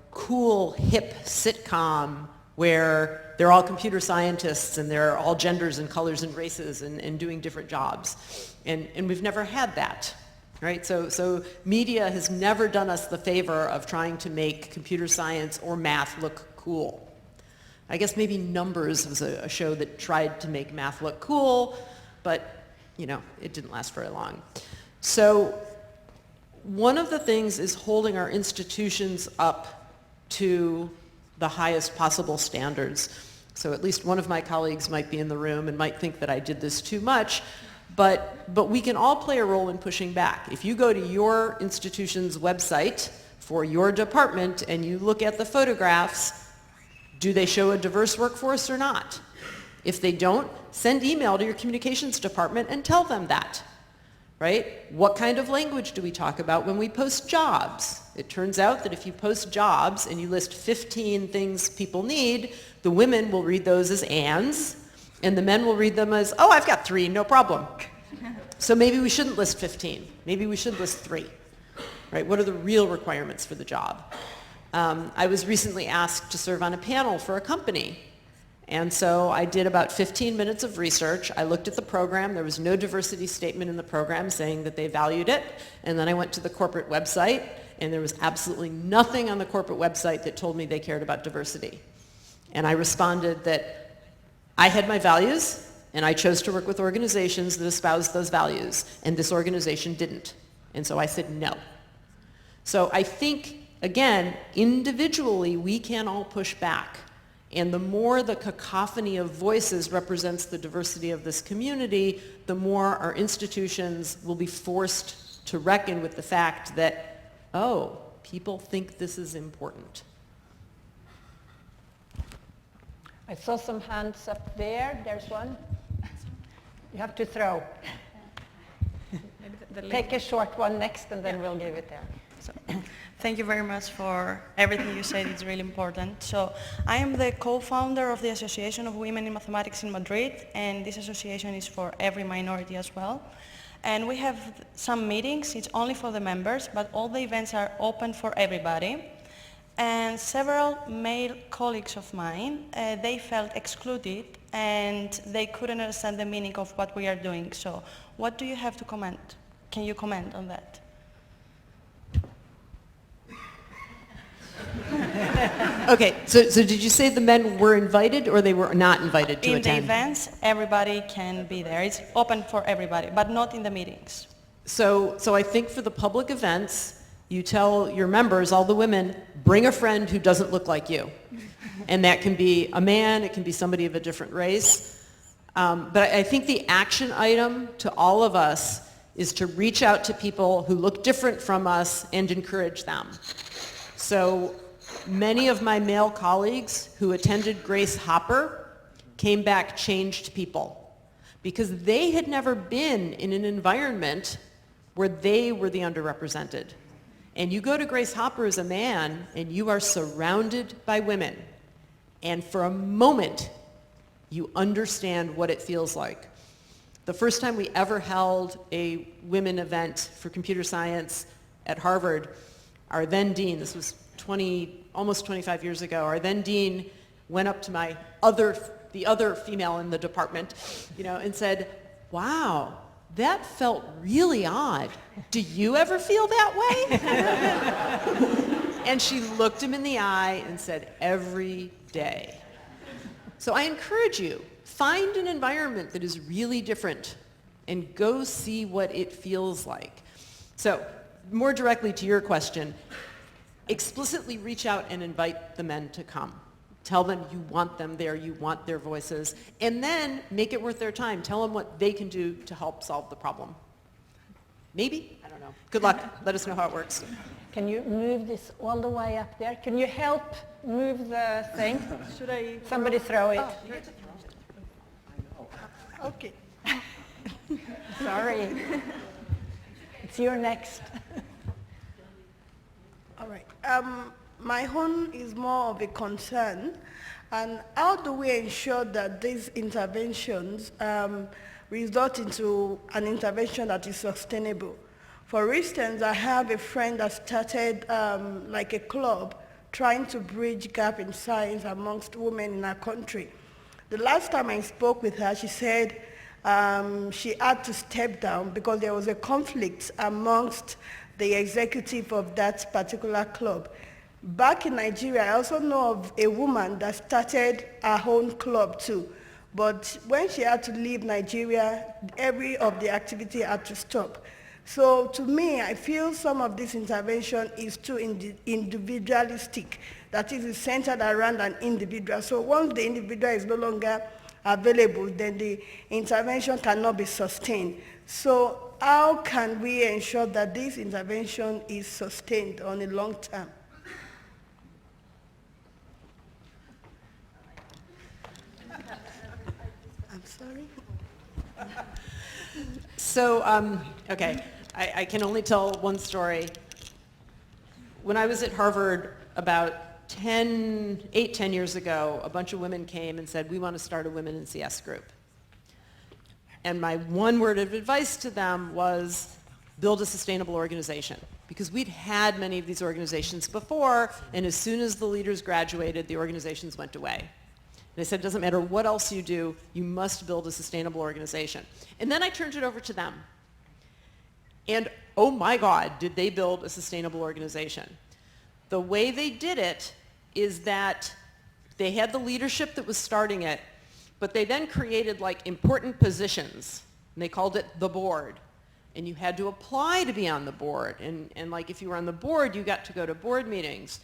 cool, hip sitcom where they're all computer scientists and they're all genders and colors and races and doing different jobs. And we've never had that, right? So media has never done us the favor of trying to make computer science or math look cool. I guess maybe Numbers was a show that tried to make math look cool, but it didn't last very long. So one of the things is holding our institutions up to the highest possible standards. So at least one of my colleagues might be in the room and might think that I did this too much, but we can all play a role in pushing back. If you go to your institution's website for your department and you look at the photographs, do they show a diverse workforce or not? If they don't, send email to your communications department and tell them that, right? What kind of language do we talk about when we post jobs? It turns out that if you post jobs and you list 15 things people need, the women will read those as ands, and the men will read them as, oh, I've got 3, no problem. So maybe we shouldn't list 15. Maybe we should list 3, right? What are the real requirements for the job? I was recently asked to serve on a panel for a company. And so I did about 15 minutes of research. I looked at the program. There was no diversity statement in the program saying that they valued it. And then I went to the corporate website, and there was absolutely nothing on the corporate website that told me they cared about diversity. And I responded that I had my values, and I chose to work with organizations that espoused those values, and this organization didn't. And so I said no. So I think, again, individually, we can all push back. And the more the cacophony of voices represents the diversity of this community, the more our institutions will be forced to reckon with the fact that, oh, people think this is important. I saw some hands up there. There's one. You have to throw. Take a short one next, and then we'll give it there. So, thank you very much for everything you said. It's really important. So I am the co-founder of the Association of Women in Mathematics in Madrid, and this association is for every minority as well. And we have some meetings. It's only for the members, but all the events are open for everybody. And several male colleagues of mine, they felt excluded and they couldn't understand the meaning of what we are doing. So what do you have to comment? Can you comment on that? Okay, so did you say the men were invited or they were not invited to attend? In the events, everybody can be there. It's open for everybody, but not in the meetings. So I think for the public events, you tell your members, all the women, bring a friend who doesn't look like you. And that can be a man, it can be somebody of a different race. But I think the action item to all of us is to reach out to people who look different from us and encourage them. So many of my male colleagues who attended Grace Hopper came back changed people because they had never been in an environment where they were the underrepresented. And you go to Grace Hopper as a man and you are surrounded by women. And for a moment, you understand what it feels like. The first time we ever held a women event for computer science at Harvard, our then dean, this was almost 25 years ago, our then dean went up to the other female in the department, and said, "Wow, that felt really odd. Do you ever feel that way?" And she looked him in the eye and said, "Every day." So I encourage you, find an environment that is really different and go see what it feels like. So more directly to your question, explicitly reach out and invite the men to come. Tell them you want them there, you want their voices, and then make it worth their time. Tell them what they can do to help solve the problem. Maybe? I don't know. Good luck. Let us know how it works. Can you move this all the way up there? Can you help move the thing? Should I? Somebody throw it. Oh, you get to throw it. Okay. Sorry. It's your next. All right. My own is more of a concern. And how do we ensure that these interventions result into an intervention that is sustainable? For instance, I have a friend that started like a club trying to bridge gap in science amongst women in our country. The last time I spoke with her, she said she had to step down because there was a conflict amongst the executive of that particular club. Back in Nigeria, I also know of a woman that started her own club too. But when she had to leave Nigeria, every of the activity had to stop. So to me, I feel some of this intervention is too individualistic. That is, it's centered around an individual. So once the individual is no longer available, then the intervention cannot be sustained. So how can we ensure that this intervention is sustained on a long term? I'm sorry. So, okay, I can only tell one story. When I was at Harvard about 10 years ago, a bunch of women came and said, "We want to start a women in CS group." And my one word of advice to them was, build a sustainable organization. Because we'd had many of these organizations before, and as soon as the leaders graduated, the organizations went away. And I said, it doesn't matter what else you do, you must build a sustainable organization. And then I turned it over to them. And oh my God, did they build a sustainable organization. The way they did it is that they had the leadership that was starting it, but they then created like important positions, and they called it the board. And you had to apply to be on the board. And like if you were on the board, you got to go to board meetings.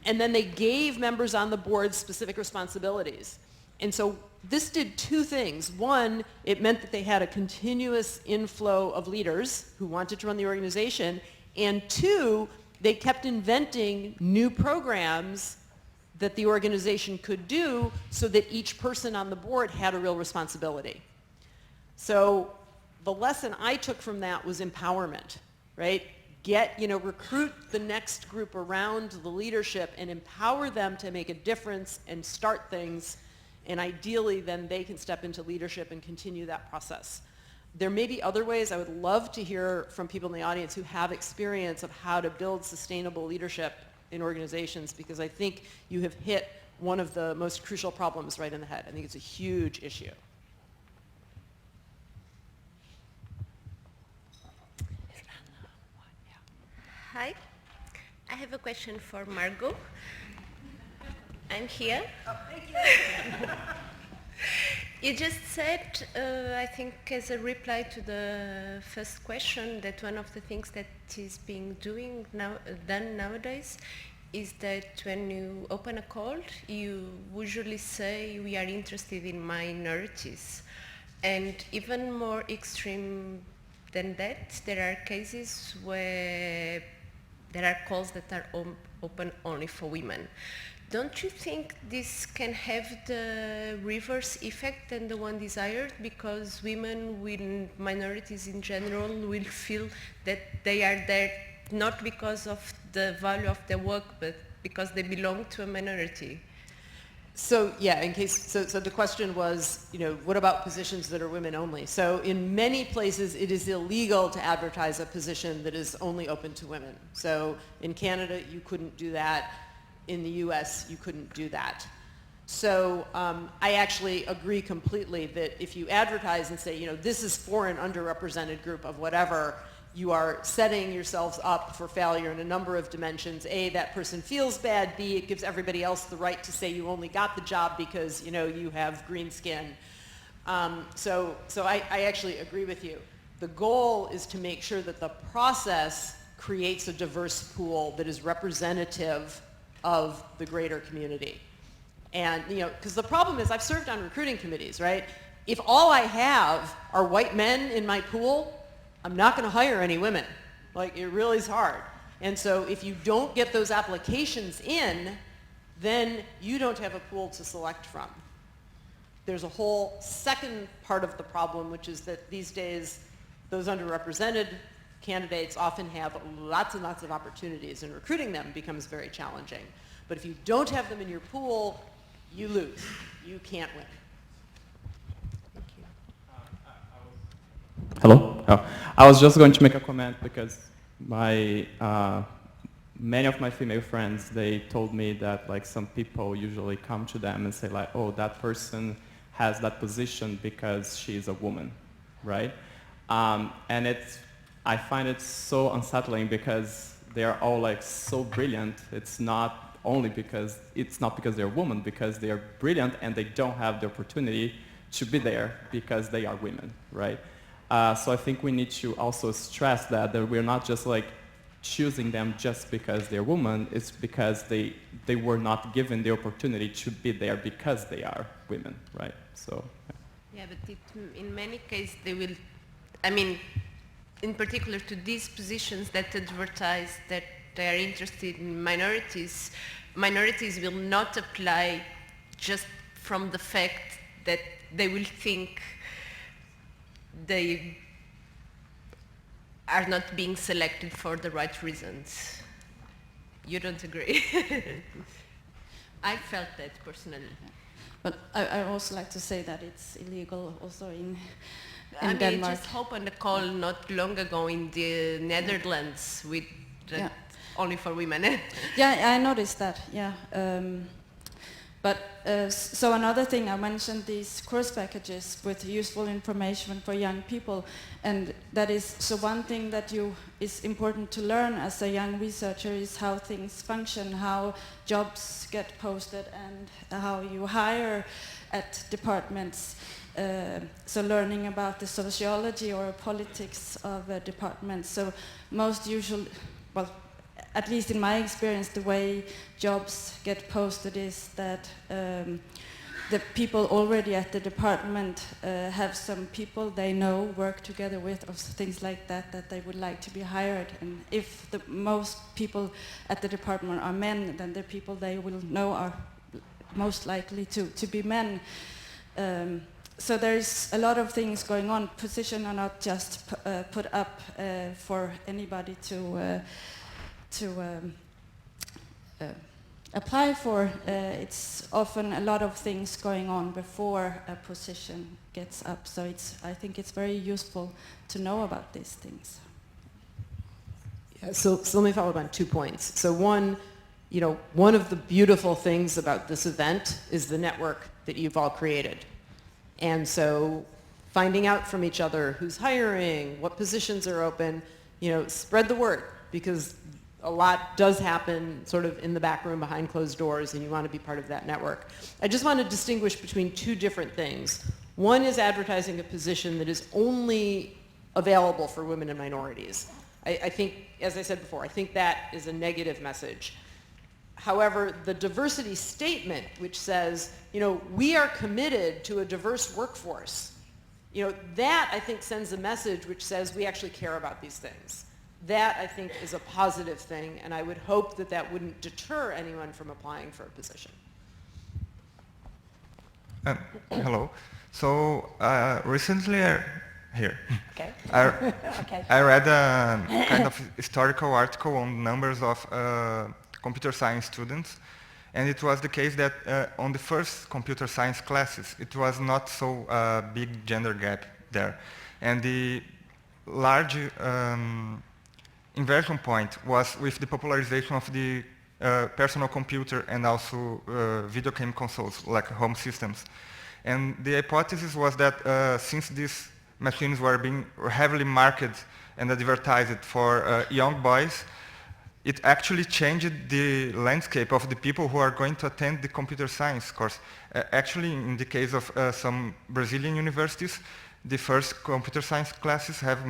And then they gave members on the board specific responsibilities. And so this did two things. One, it meant that they had a continuous inflow of leaders who wanted to run the organization. And two, they kept inventing new programs that the organization could do so that each person on the board had a real responsibility. So the lesson I took from that was empowerment, right? Recruit the next group around the leadership and empower them to make a difference and start things. And ideally, then they can step into leadership and continue that process. There may be other ways. I would love to hear from people in the audience who have experience of how to build sustainable leadership in organizations, because I think you have hit one of the most crucial problems right in the head. I think it's a huge issue. Hi, I have a question for Margot. I'm here. Oh, thank you. You just said, I think as a reply to the first question, that one of the things that is being done nowadays is that when you open a call, you usually say we are interested in minorities. And even more extreme than that, there are cases where there are calls that are open only for women. Don't you think this can have the reverse effect than the one desired? Because women, minorities in general, will feel that they are there not because of the value of their work, but because they belong to a minority. So yeah, so the question was, what about positions that are women only? So in many places, it is illegal to advertise a position that is only open to women. So in Canada, you couldn't do that. In the US, you couldn't do that. So I actually agree completely that if you advertise and say, this is for an underrepresented group of whatever, you are setting yourselves up for failure in a number of dimensions. A, that person feels bad. B, it gives everybody else the right to say you only got the job because, you have green skin. So I actually agree with you. The goal is to make sure that the process creates a diverse pool that is representative of the greater community. And, because the problem is I've served on recruiting committees, right? If all I have are white men in my pool, I'm not going to hire any women. Like, it really is hard. And so if you don't get those applications in, then you don't have a pool to select from. There's a whole second part of the problem, which is that these days, those underrepresented candidates often have lots and lots of opportunities, and recruiting them becomes very challenging. But if you don't have them in your pool, you lose. You can't win. Thank you. Hello? Oh, I was just going to make a comment because many of my female friends, they told me that like some people usually come to them and say like, oh, that person has that position because she's a woman, right? And I find it so unsettling because they are all like so brilliant. It's not because they're women, because they are brilliant and they don't have the opportunity to be there because they are women, right? So I think we need to also stress that we're not just like choosing them just because they're women. It's because they were not given the opportunity to be there because they are women, right? So. Yeah, but in many cases they will, in particular to these positions that advertise that they are interested in minorities, minorities will not apply just from the fact that they will think they are not being selected for the right reasons. You don't agree? I felt that personally. But I also like to say that it's illegal also in I Denmark. just opened a call not long ago in the Netherlands with only for women. Yeah, I noticed that, yeah. So another thing, I mentioned these course packages with useful information for young people, and that is, so one thing that is important to learn as a young researcher is how things function, how jobs get posted, and how you hire at departments. So learning about the sociology or politics of a department. So most usually, well, at least in my experience, the way jobs get posted is that the people already at the department have some people they know, work together with, or things like that, that they would like to be hired. And if the most people at the department are men, then the people they will know are most likely to be men. So there's a lot of things going on. Positions are not just put up for anybody to apply for. It's often a lot of things going on before a position gets up. So I think it's very useful to know about these things. Yeah, so let me follow up on 2 points. So one, you know, one of the beautiful things about this event is the network that you've all created. And so finding out from each other who's hiring, what positions are open, you know, spread the word, because a lot does happen sort of in the back room behind closed doors, and you want to be part of that network. I just want to distinguish between two different things. One is advertising a position that is only available for women and minorities. I think, as I said before, I think that is a negative message. However, the diversity statement, which says, you know, we are committed to a diverse workforce, you know, that I think sends a message which says we actually care about these things. That I think is a positive thing, and I would hope that that wouldn't deter anyone from applying for a position. Hello. So recently, here, Okay. Okay. I read a kind of historical article on numbers of computer science students, and it was the case that on the first computer science classes, it was not so big gender gap there. And the large inversion point was with the popularization of the personal computer and also video game consoles, like home systems. And the hypothesis was that since these machines were being heavily marketed and advertised for young boys, it actually changed the landscape of the people who are going to attend the computer science course. Actually, in the case of some Brazilian universities, the first computer science classes have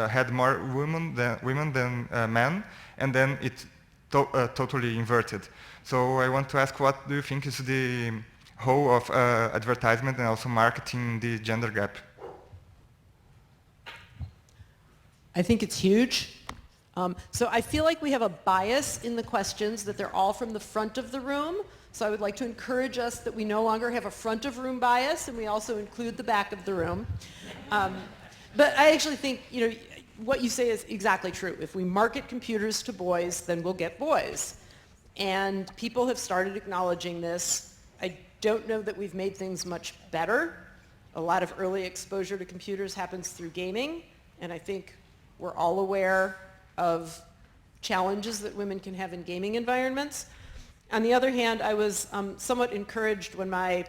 had more women than men, and then it totally inverted. So I want to ask, what do you think is the whole of advertisement and also marketing the gender gap? I think it's huge. So I feel like we have a bias in the questions that they're all from the front of the room. So I would like to encourage us that we no longer have a front of room bias, and we also include the back of the room. But I actually think, you know, what you say is exactly true. If we market computers to boys, then we'll get boys. And people have started acknowledging this. I don't know that we've made things much better. A lot of early exposure to computers happens through gaming, and I think we're all aware of challenges that women can have in gaming environments. On the other hand, I was somewhat encouraged when my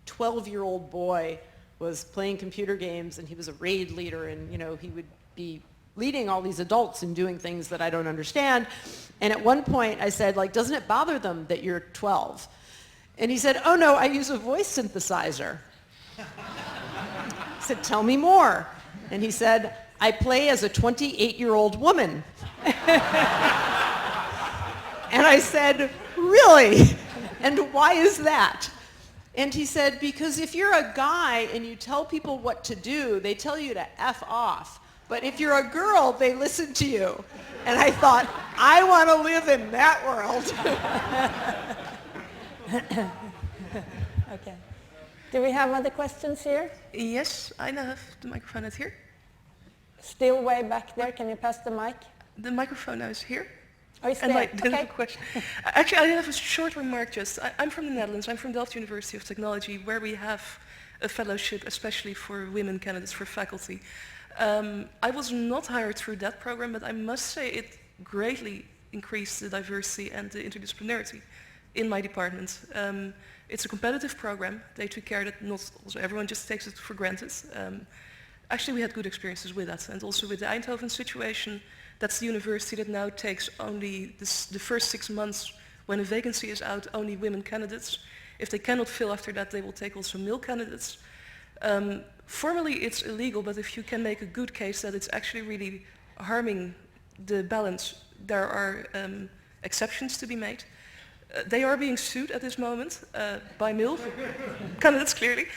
12-year-old boy was playing computer games, and he was a raid leader, and you know, he would be leading all these adults in doing things that I don't understand. And at one point I said, like, doesn't it bother them that you're 12? And he said, oh no, I use a voice synthesizer. I said, tell me more. And he said, I play as a 28-year-old woman. And I said, really? And why is that? And he said, because if you're a guy and you tell people what to do, they tell you to F off. But if you're a girl, they listen to you. And I thought, I want to live in that world. Okay. Do we have other questions here? Yes, I now have the microphone is here. Still way back there. Can you pass the mic? The microphone now is here. Oh, it's and there. I didn't have a question. Actually, I have a short remark just. I'm from the Netherlands. I'm from Delft University of Technology, where we have a fellowship especially for women candidates for faculty. I was not hired through that program, but I must say it greatly increased the diversity and the interdisciplinarity in my department. It's a competitive program. They took care that not also everyone just takes it for granted. Actually, we had good experiences with that, and also with the Eindhoven situation. That's the university that now takes only the first 6 months when a vacancy is out, only women candidates. If they cannot fill after that, they will take also male candidates. Formally, it's illegal, but if you can make a good case that it's actually really harming the balance, there are exceptions to be made. They are being sued at this moment by male candidates, clearly.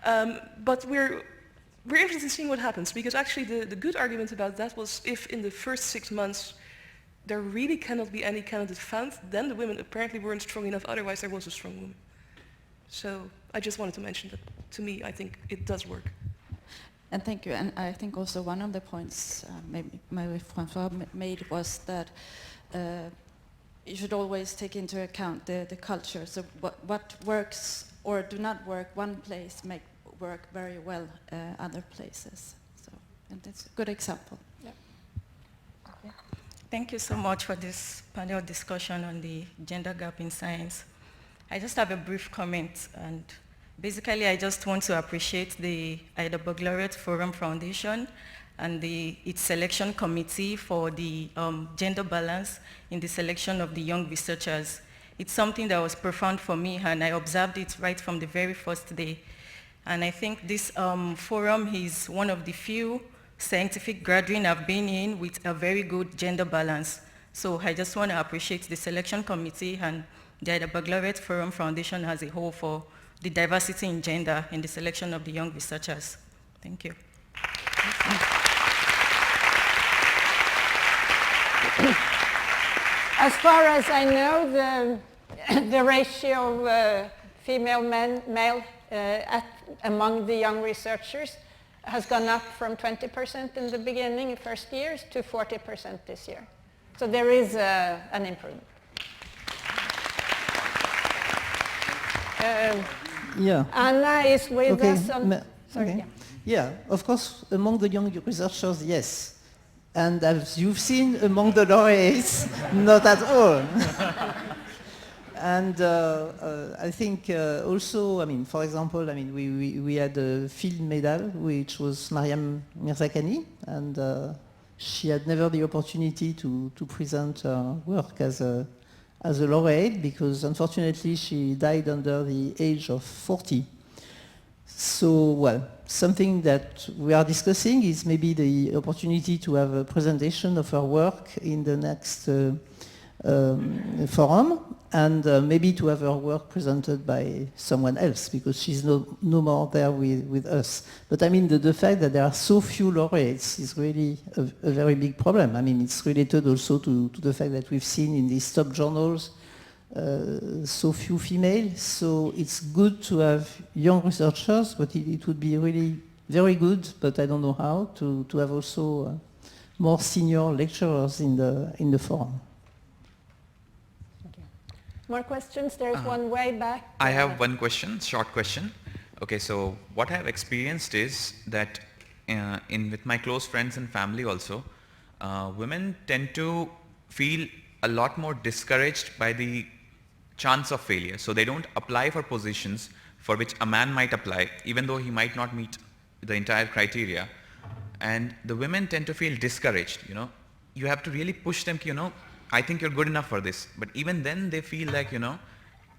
But we're interested in seeing what happens, because actually the good argument about that was if in the first 6 months there really cannot be any candidate found, then the women apparently weren't strong enough, otherwise there was a strong woman. So I just wanted to mention that. To me, I think it does work. And thank you. And I think also one of the points maybe François made was that you should always take into account the culture. So what works or do not work one place may work very well other places. So, and it's a good example. Yeah. Okay. Thank you so much for this panel discussion on the gender gap in science. I just have a brief comment, and basically I just want to appreciate the Ida Baccalaureate Forum Foundation and its selection committee for the gender balance in the selection of the young researchers. It's something that was profound for me, and I observed it right from the very first day. And I think this forum is one of the few scientific gathering I've been in with a very good gender balance. So I just want to appreciate the selection committee and the Ida Baccalaureate Forum Foundation as a whole for the diversity in gender in the selection of the young researchers. Thank you. As far as I know, the ratio of female-male among the young researchers has gone up from 20% in the beginning, first years, to 40% this year. So there is an improvement. Yeah. Anna is with us on... Sorry, okay. Yeah, of course, among the young researchers, yes. And as you've seen, among the laureates, not at all. And I think also, I mean, for example, I mean, we had a field medal, which was Mariam Mirzakhani, and she had never the opportunity to present her work as a laureate, because unfortunately she died under the age of 40. So, well, something that we are discussing is maybe the opportunity to have a presentation of her work in the next forum, and maybe to have her work presented by someone else, because she's no more there with us. But I mean, the fact that there are so few laureates is really a very big problem. I mean, it's related also to the fact that we've seen in these top journals so few females. So it's good to have young researchers, but it would be really very good, but I don't know how, to have also more senior lecturers in the forum. More questions? There's one way back. I have one question, short question. Okay, so what I have experienced is that with my close friends and family also, women tend to feel a lot more discouraged by the chance of failure. So they don't apply for positions for which a man might apply, even though he might not meet the entire criteria. And the women tend to feel discouraged, you know. You have to really push them, you know, I think you're good enough for this. But even then they feel like, you know,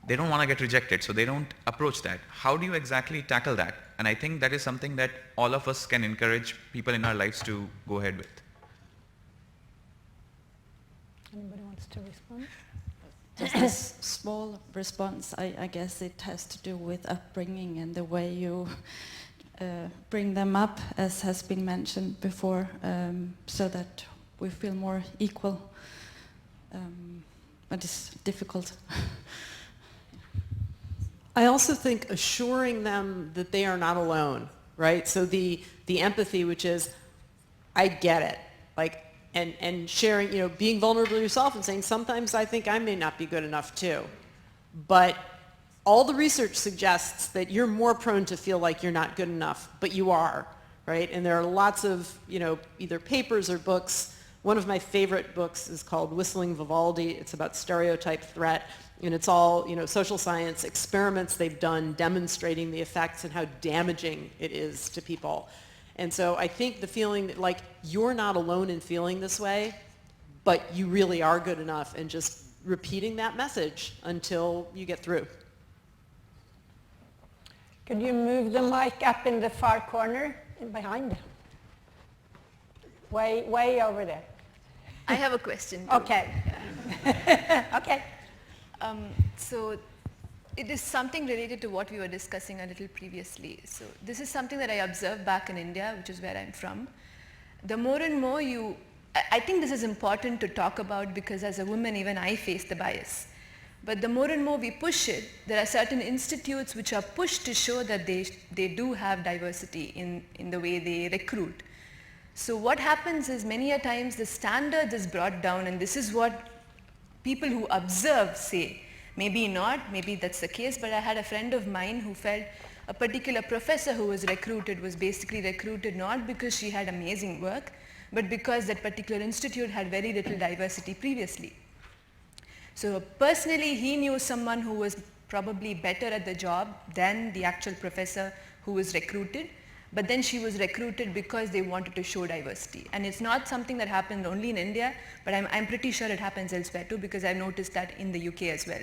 they don't want to get rejected, so they don't approach that. How do you exactly tackle that? And I think that is something that all of us can encourage people in our lives to go ahead with. Anybody wants to respond? Just a small response. I guess it has to do with upbringing and the way you bring them up, as has been mentioned before, so that we feel more equal. But it's difficult. I also think assuring them that they are not alone, right? So the empathy, which is, I get it, like, and sharing, you know, being vulnerable to yourself and saying, sometimes I think I may not be good enough too. But all the research suggests that you're more prone to feel like you're not good enough, but you are, right? And there are lots of, you know, either papers or books. One of my favorite books is called Whistling Vivaldi. It's about stereotype threat, and it's all, you know, social science experiments they've done demonstrating the effects and how damaging it is to people. And so I think the feeling that, like, you're not alone in feeling this way, but you really are good enough, and just repeating that message until you get through. Could you move the mic up in the far corner behind? Way over there. I have a question. Okay. Okay. So it is something related to what we were discussing a little previously. So this is something that I observed back in India, which is where I'm from. The more and more I think this is important to talk about, because as a woman, even I face the bias. But the more and more we push it, there are certain institutes which are pushed to show that they do have diversity in the way they recruit. So what happens is, many a times the standard is brought down, and this is what people who observe say. Maybe not, maybe that's the case, but I had a friend of mine who felt a particular professor who was basically recruited not because she had amazing work, but because that particular institute had very little diversity previously. So personally, he knew someone who was probably better at the job than the actual professor who was recruited, but then she was recruited because they wanted to show diversity. And it's not something that happened only in India, but I'm pretty sure it happens elsewhere too, because I've noticed that in the UK as well.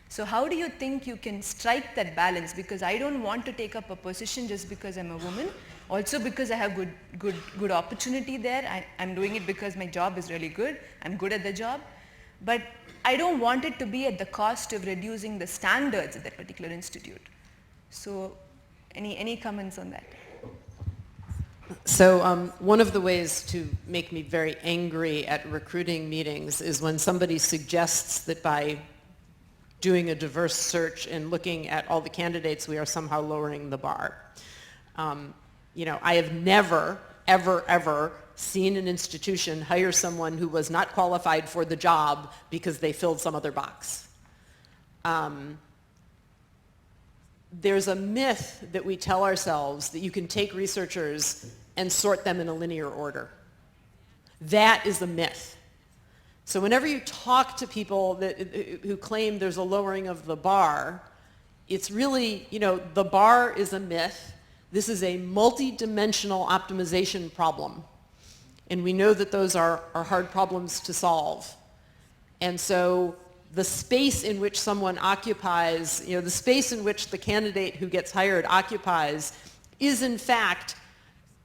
So how do you think you can strike that balance? Because I don't want to take up a position just because I'm a woman, also because I have good opportunity there. I'm doing it because my job is really good, I'm good at the job, but I don't want it to be at the cost of reducing the standards at that particular institute. So any comments on that? So one of the ways to make me very angry at recruiting meetings is when somebody suggests that by doing a diverse search and looking at all the candidates, we are somehow lowering the bar. I have never, ever seen an institution hire someone who was not qualified for the job because they filled some other box. There's a myth that we tell ourselves that you can take researchers and sort them in a linear order. That is a myth. So whenever you talk to people who claim there's a lowering of the bar, it's really, the bar is a myth. This is a multi-dimensional optimization problem. And we know that those are hard problems to solve. And so the space in which someone occupies, the space in which the candidate who gets hired occupies is in fact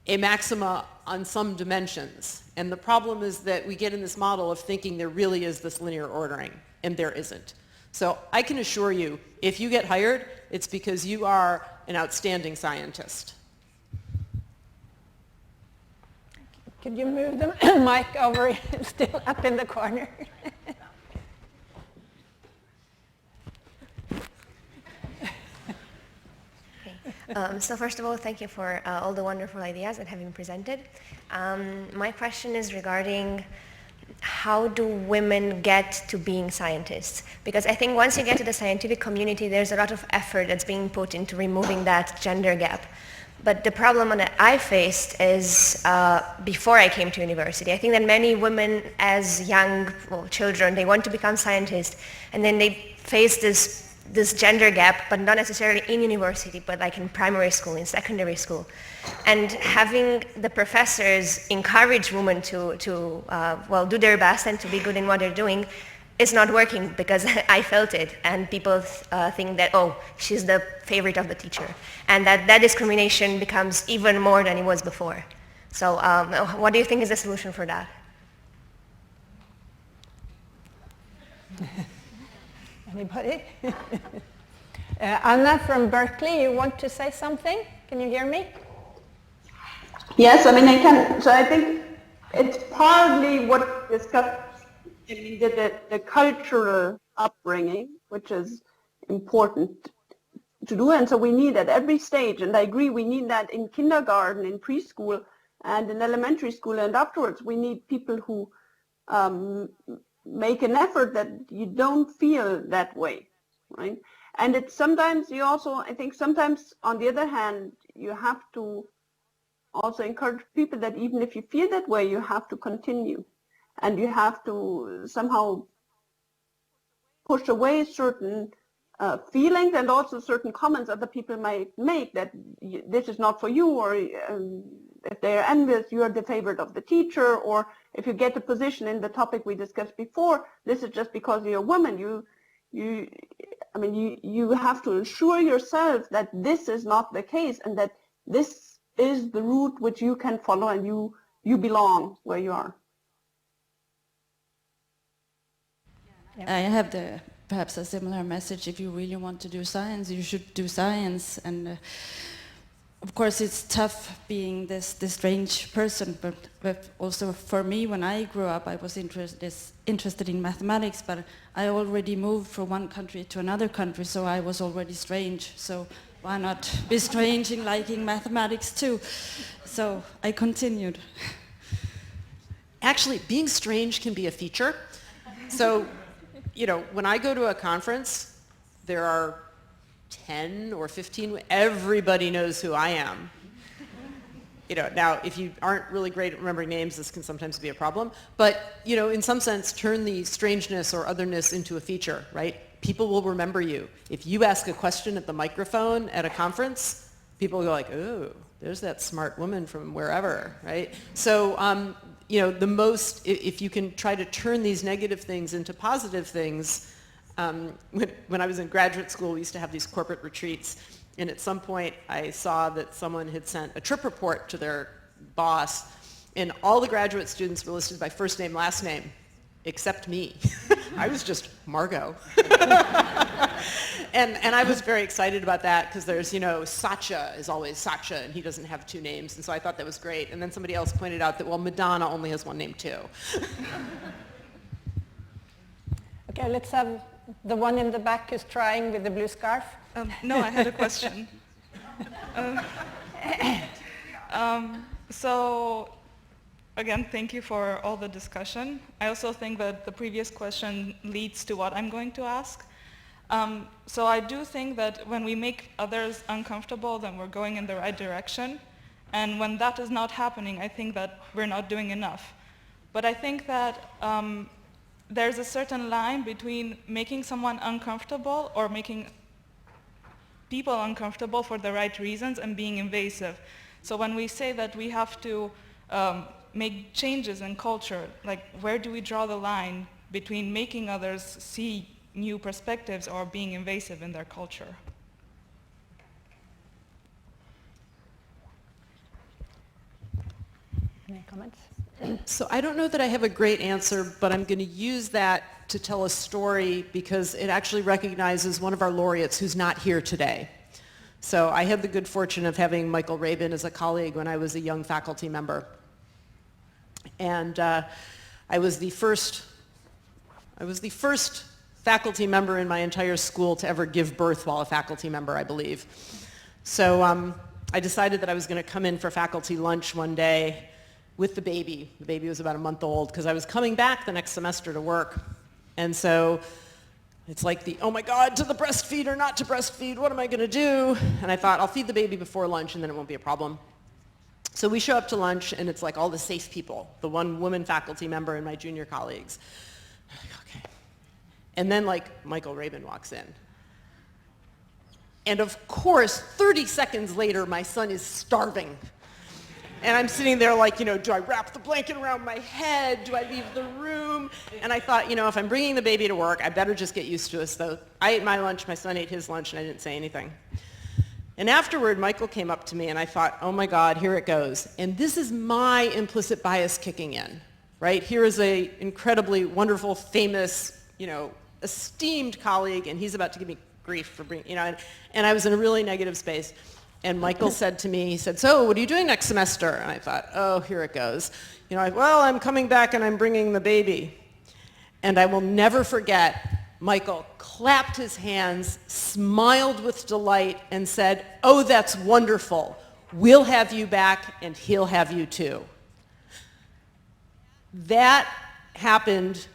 a maxima on some dimensions. And the problem is that we get in this model of thinking there really is this linear ordering, and there isn't. So I can assure you, if you get hired, it's because you are an outstanding scientist. Could you move the mic over, still up in the corner? So first of all, thank you for all the wonderful ideas that have been presented. My question is regarding how do women get to being scientists? Because I think once you get to the scientific community, there's a lot of effort that's being put into removing that gender gap. But the problem that I faced is before I came to university. I think that many women as young children, they want to become scientists, and then they face this gender gap, but not necessarily in university, but like in primary school, in secondary school. And having the professors encourage women to do their best and to be good in what they're doing is not working, because I felt it, and people think that, oh, she's the favorite of the teacher, and that discrimination becomes even more than it was before. So what do you think is the solution for that? Anybody? Anna from Berkeley, you want to say something? Can you hear me? Yes, I can. So I think it's partly what we discussed, the cultural upbringing, which is important to do. And so we need at every stage, and I agree, we need that in kindergarten, in preschool, and in elementary school, and afterwards. We need people who make an effort that you don't feel that way, right? And it's sometimes you also, I think sometimes on the other hand, you have to also encourage people that even if you feel that way, you have to continue, and you have to somehow push away certain feelings and also certain comments other people might make, that this is not for you, or if they are envious, you are the favorite of the teacher, or if you get a position in the topic we discussed before, this is just because you're a woman. You have to assure yourself that this is not the case, and that this is the route which you can follow, and you belong where you are. I have perhaps a similar message. If you really want to do science, you should do science. And of course, it's tough being this strange person, but also for me, when I grew up, I was interested in mathematics, but I already moved from one country to another country, so I was already strange. So why not be strange in liking mathematics too? So I continued. Actually, being strange can be a feature. So, when I go to a conference, there are 10 or 15, everybody knows who I am. Now, if you aren't really great at remembering names, this can sometimes be a problem. But, in some sense, turn the strangeness or otherness into a feature, right? People will remember you. If you ask a question at the microphone at a conference, people will go like, oh, there's that smart woman from wherever, right? So, if you can try to turn these negative things into positive things, when I was in graduate school, we used to have these corporate retreats. And at some point, I saw that someone had sent a trip report to their boss, and all the graduate students were listed by first name, last name, except me. I was just Margot. and I was very excited about that because there's, Satya is always Satya, and he doesn't have two names. And so I thought that was great. And then somebody else pointed out that, well, Madonna only has one name too. Okay, let's have the one in the back who's trying with the blue scarf. No, I had a question. So, again, thank you for all the discussion. I also think that the previous question leads to what I'm going to ask. So I do think that when we make others uncomfortable, then we're going in the right direction. And when that is not happening, I think that we're not doing enough. But I think that there's a certain line between making someone uncomfortable or making people uncomfortable for the right reasons and being invasive. So when we say that we have to make changes in culture, like where do we draw the line between making others see new perspectives or being invasive in their culture? Any comments? So I don't know that I have a great answer, but I'm going to use that to tell a story because it actually recognizes one of our laureates who's not here today. So I had the good fortune of having Michael Rabin as a colleague when I was a young faculty member. And I was the first faculty member in my entire school to ever give birth while a faculty member, I believe. So I decided that I was going to come in for faculty lunch one day with the baby. The baby was about a month old because I was coming back the next semester to work. And so it's like oh my God, to the breastfeed or not to breastfeed, what am I going to do? And I thought, I'll feed the baby before lunch and then it won't be a problem. So we show up to lunch and it's like all the safe people, the one woman faculty member and my junior colleagues. I'm like, okay. And then Michael Rabin walks in. And of course, 30 seconds later, my son is starving. And I'm sitting there do I wrap the blanket around my head? Do I leave the room? And I thought, if I'm bringing the baby to work, I better just get used to it. So I ate my lunch, my son ate his lunch, and I didn't say anything. And afterward, Michael came up to me, and I thought, oh my God, here it goes. And this is my implicit bias kicking in, right? Here is a incredibly wonderful, famous, esteemed colleague, and he's about to give me grief for bringing, and I was in a really negative space. And Michael said to me, he said, so what are you doing next semester? And I thought, oh, here it goes. Well, I'm coming back and I'm bringing the baby. And I will never forget, Michael clapped his hands, smiled with delight, and said, oh, that's wonderful. We'll have you back and he'll have you too. That happened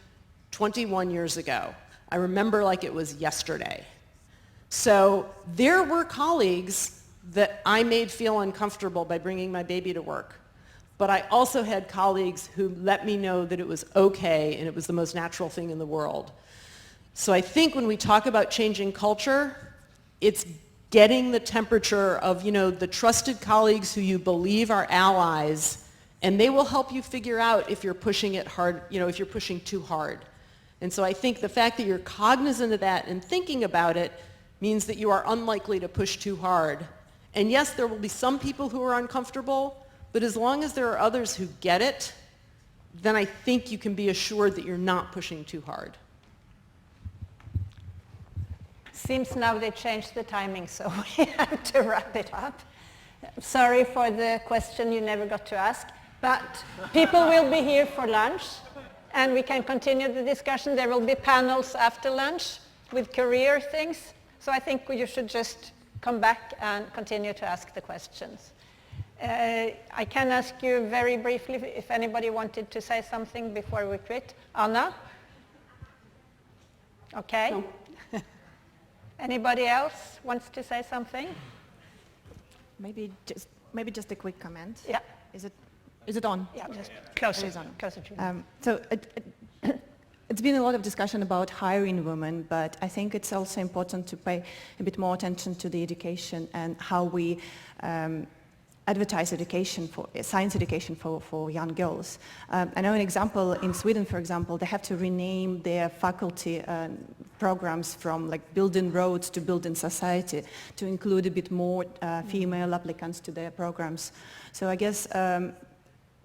21 years ago. I remember like it was yesterday. So there were colleagues that I made feel uncomfortable by bringing my baby to work. But I also had colleagues who let me know that it was okay and it was the most natural thing in the world. So I think when we talk about changing culture, it's getting the temperature of, the trusted colleagues who you believe are allies, and they will help you figure out if you're pushing it hard, if you're pushing too hard. And so I think the fact that you're cognizant of that and thinking about it means that you are unlikely to push too hard. And yes, there will be some people who are uncomfortable, but as long as there are others who get it, then I think you can be assured that you're not pushing too hard. Seems now they changed the timing, so we have to wrap it up. Sorry for the question you never got to ask, but people will be here for lunch, and we can continue the discussion. There will be panels after lunch with career things, so I think you should just come back and continue to ask the questions. I can ask you very briefly if anybody wanted to say something before we quit. Anna? Okay. No. Anybody else wants to say something? Maybe just maybe just a quick comment. Yeah. Is it on? Yeah, just closer. It is on. Closer to It's been a lot of discussion about hiring women, but I think it's also important to pay a bit more attention to the education and how we advertise education science education for young girls. I know an example in Sweden, for example, they have to rename their faculty programs from like building roads to building society to include a bit more female applicants to their programs. So I guess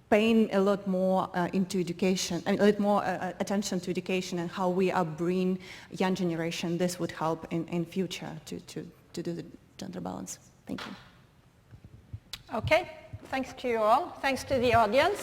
paying a lot more into education, a lot more attention to education and how we upbring young generation, this would help in future to do the gender balance. Thank you. Okay, thanks to you all. Thanks to the audience.